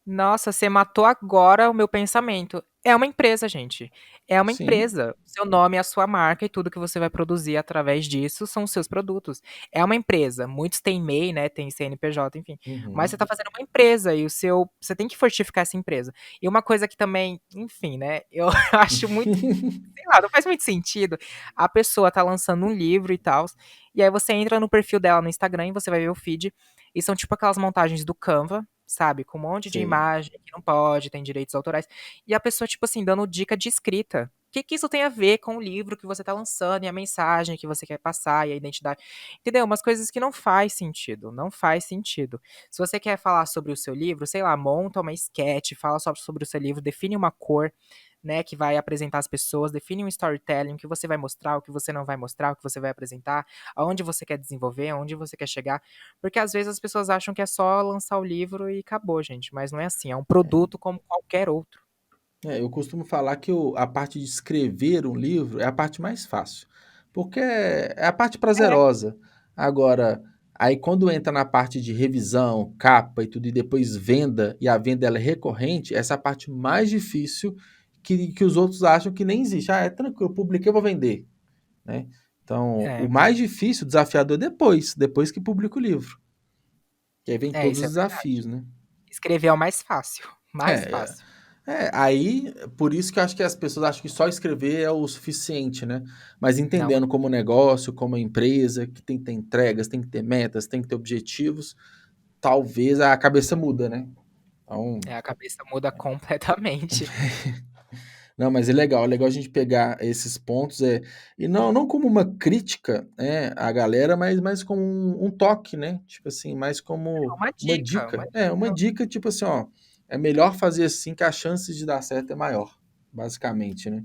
Nossa, você matou agora o meu pensamento. É uma empresa, gente. É uma Sim, empresa. Seu nome é a sua marca e tudo que você vai produzir através disso são os seus produtos. É uma empresa. Muitos têm MEI, né? Tem CNPJ, enfim. Mas você uhum, está fazendo uma empresa e você tem que fortificar essa empresa. E uma coisa que também, enfim, né? Eu acho muito, sei lá, não faz muito sentido. A pessoa tá lançando um livro e tal, e aí você entra no perfil dela no Instagram e você vai ver o feed, e são tipo aquelas montagens do Canva, sabe? Com um monte de sei. imagem que não pode, tem direitos autorais. E a pessoa, tipo assim, dando dica de escrita. O que isso tem a ver com o livro que você tá lançando e a mensagem que você quer passar e a identidade? Entendeu? Umas coisas que não faz sentido. Não faz sentido. Se você quer falar sobre o seu livro, sei lá, monta uma sketch, fala só sobre o seu livro, define uma cor, né, que vai apresentar as pessoas, define um storytelling, o que você vai mostrar, o que você não vai mostrar, o que você vai apresentar, aonde você quer desenvolver, aonde você quer chegar, porque às vezes as pessoas acham que é só lançar o livro e acabou, gente, mas não é assim, é um produto como qualquer outro. Eu costumo falar que a parte de escrever um livro é a parte mais fácil, porque é a parte É, prazerosa. Agora, aí quando entra na parte de revisão, capa e tudo, e depois venda, e a venda ela é recorrente, essa é a parte mais difícil que os outros acham que nem existe. Ah, é tranquilo, eu publiquei, eu vou vender, né? Então, o é, mais difícil, o desafiador é depois que publica o livro, que aí vem todos isso os é verdade. desafios, né? Escrever é o mais fácil, mais É, fácil. aí, por isso que eu acho que as pessoas acham que só escrever é o suficiente, né? Mas Não é. entendendo como negócio, como empresa, que tem que ter entregas, tem que ter metas, tem que ter objetivos, talvez a cabeça muda, né? Então, É, a cabeça muda completamente. não, mas é legal a gente pegar esses pontos, e não como uma crítica, né, à galera, mas como um toque, né? Tipo assim, mais É como uma uma dica, dica. Uma dica, tipo assim, ó, é melhor fazer assim que a chance de dar certo é maior, basicamente, né?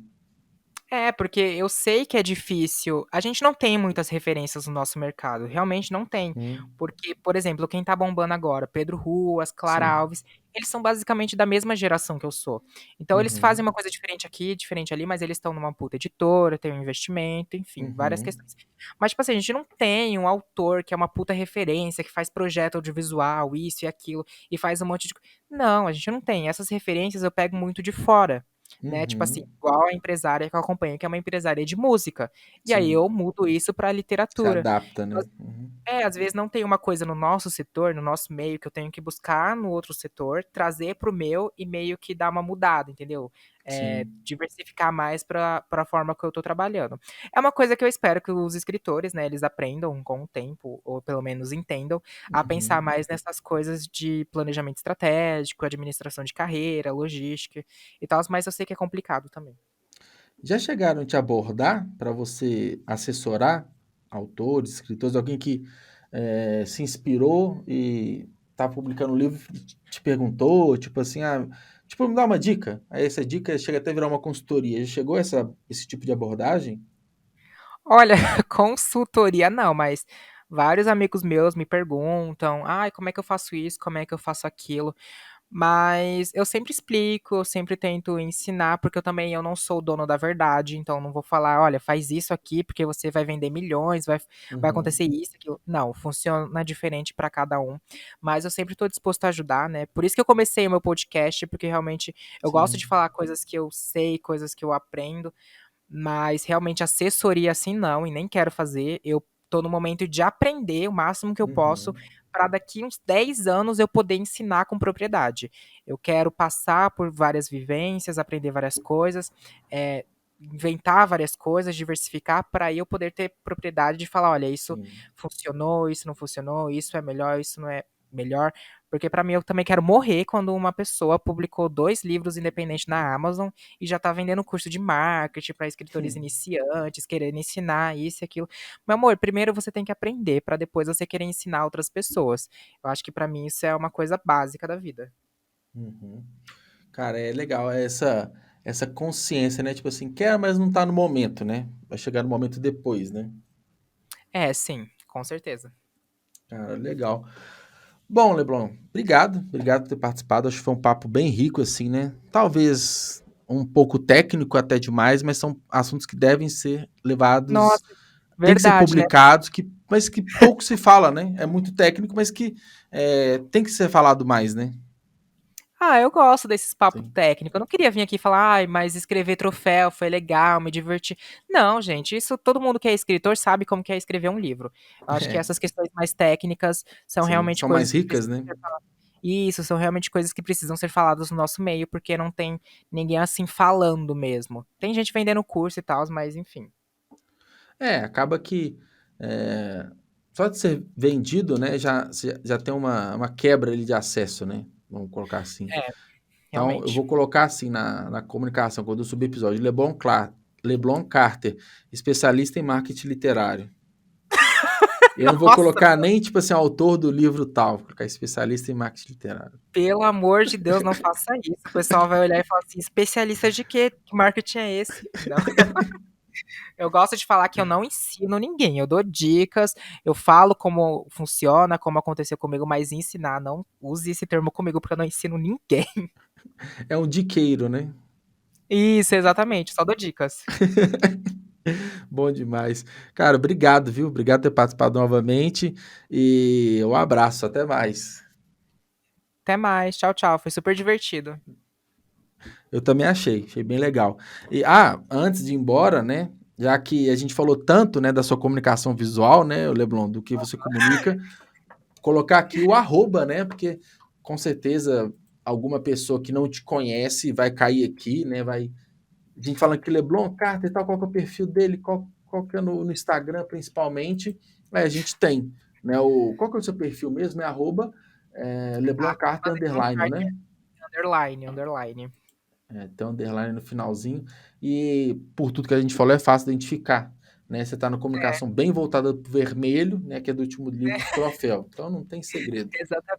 é, porque eu sei que é difícil. A gente não tem muitas referências no nosso mercado, realmente não tem. Hum, Porque, por exemplo, quem tá bombando agora, Pedro Ruas, Clara sim. Alves, eles são basicamente da mesma geração que eu sou. Então eles fazem Uhum, uma coisa diferente aqui, diferente ali, mas eles estão numa puta editora, tem um investimento, enfim, várias uhum, questões. Mas, tipo assim, a gente não tem um autor que é uma puta referência, que faz projeto audiovisual, isso e aquilo, e faz um monte de. Não, a gente não tem. Essas referências eu pego muito de fora. Né, tipo assim, uhum, igual a empresária que eu acompanho, que é uma empresária de música. E aí sim. eu mudo isso pra Se literatura. adapta, Então, né? Uhum, às vezes não tem uma coisa no nosso setor, no nosso meio, que eu tenho que buscar no outro setor, trazer pro meu e meio que dar uma mudada, entendeu? sim. Diversificar mais pra forma que eu tô trabalhando. É uma coisa que eu espero que os escritores, né, eles aprendam com o tempo, ou pelo menos entendam, a pensar Uhum. mais nessas coisas de planejamento estratégico, administração de carreira, logística e tal, mas eu sei que é complicado também. Já chegaram a te abordar para você assessorar autores, escritores, alguém que se inspirou e está publicando um livro, te perguntou, tipo assim, tipo, me dá uma dica. Aí essa dica chega até a virar uma consultoria. Já chegou esse tipo de abordagem? Olha, consultoria não, mas vários amigos meus me perguntam: "Ai, como é que eu faço isso? Como é que eu faço aquilo?". Mas eu sempre explico, eu sempre tento ensinar, porque eu não sou o dono da verdade, então não vou falar: "Olha, faz isso aqui, porque você vai vender milhões, vai Uhum, acontecer isso, aquilo". Não, funciona diferente para cada um, mas eu sempre estou disposto a ajudar, né. Por isso que eu comecei o meu podcast, porque realmente eu gosto de sim. falar coisas que eu sei, coisas que eu aprendo, mas realmente assessoria, assim, não, e nem quero fazer. Eu tô no momento de aprender o máximo que eu posso, Uhum, para daqui uns 10 anos eu poder ensinar com propriedade. Eu quero passar por várias vivências, aprender várias coisas, inventar várias coisas, diversificar, para aí eu poder ter propriedade de falar: "Olha, isso sim. funcionou, isso não funcionou, isso é melhor, isso não é melhor". Porque para mim eu também quero morrer quando uma pessoa publicou 2 livros independentes na Amazon e já tá vendendo curso de marketing para escritores Hum, iniciantes, querendo ensinar isso e aquilo. Meu amor, primeiro você tem que aprender para depois você querer ensinar outras pessoas. Eu acho que para mim isso é uma coisa básica da vida. uhum. Cara, é legal essa consciência, né? Tipo assim, quer, mas não tá no momento, né? Vai chegar no momento depois, né? É, sim, com certeza. Cara, legal. Bom, Leblon, obrigado por ter participado. Acho que foi um papo bem rico, assim, né? Talvez um pouco técnico até demais, mas são assuntos que devem ser levados, Nossa, tem que ser verdade, né. publicados, mas que pouco se fala, né? É muito técnico, mas que tem que ser falado mais, né? Ah, eu gosto desses papos Sim. técnicos. Eu não queria vir aqui falar, ai, mas escrever troféu foi legal, me diverti. Não, gente, isso todo mundo que é escritor sabe como que é escrever um livro. Eu acho que É, essas questões mais técnicas são sim. realmente São mais coisas que ricas, precisam né? ser faladas. Isso, são realmente coisas que precisam ser faladas no nosso meio, porque não tem ninguém assim falando mesmo. Tem gente vendendo curso e tal, mas enfim. Acaba que é, só de ser vendido, né, já tem uma quebra ali de acesso, né? Vamos colocar assim. É, Então, eu realmente. vou colocar assim na comunicação, quando eu subir episódio, Leblon Carter, especialista em marketing literário. Eu não vou Nossa, colocar nem, tipo assim, autor do livro tal, vou colocar especialista em marketing literário. pelo amor de Deus, não faça isso. O pessoal vai olhar e falar assim, especialista de quê? Que marketing é esse? Não. Eu gosto de falar que eu não ensino ninguém, eu dou dicas, eu falo como funciona, como aconteceu comigo, mas ensinar, não use esse termo comigo, porque eu não ensino ninguém. É um diqueiro, né? Isso, exatamente, só dou dicas. Bom demais. Cara, obrigado, viu? Obrigado por ter participado novamente. E um abraço, até mais. Até mais, tchau, tchau, foi super divertido. Eu também achei bem legal. E antes de ir embora, né? Já que a gente falou tanto, né, da sua comunicação visual, né, Leblon, do que você comunica, colocar aqui o arroba, né? Porque com certeza alguma pessoa que não te conhece vai cair aqui, né? A gente falando que Leblon Carter e tal, qual que é o perfil dele, qual que é no Instagram principalmente. A gente tem, né? Qual que é o seu perfil mesmo? É arroba Leblon Carter Leblon underline, né? Carter, underline, underline. Tem um underline no finalzinho. E por tudo que a gente falou, é fácil identificar. Né? Você está na É, comunicação bem voltada para o vermelho, né? Que é do último livro, Troféu. Então não tem segredo.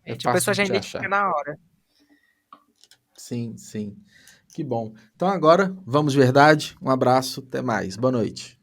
É exatamente, a fácil pessoa de já te identifica achar. na hora. Sim, sim. Que bom. Então agora, vamos de verdade. Um abraço, até mais. Boa noite.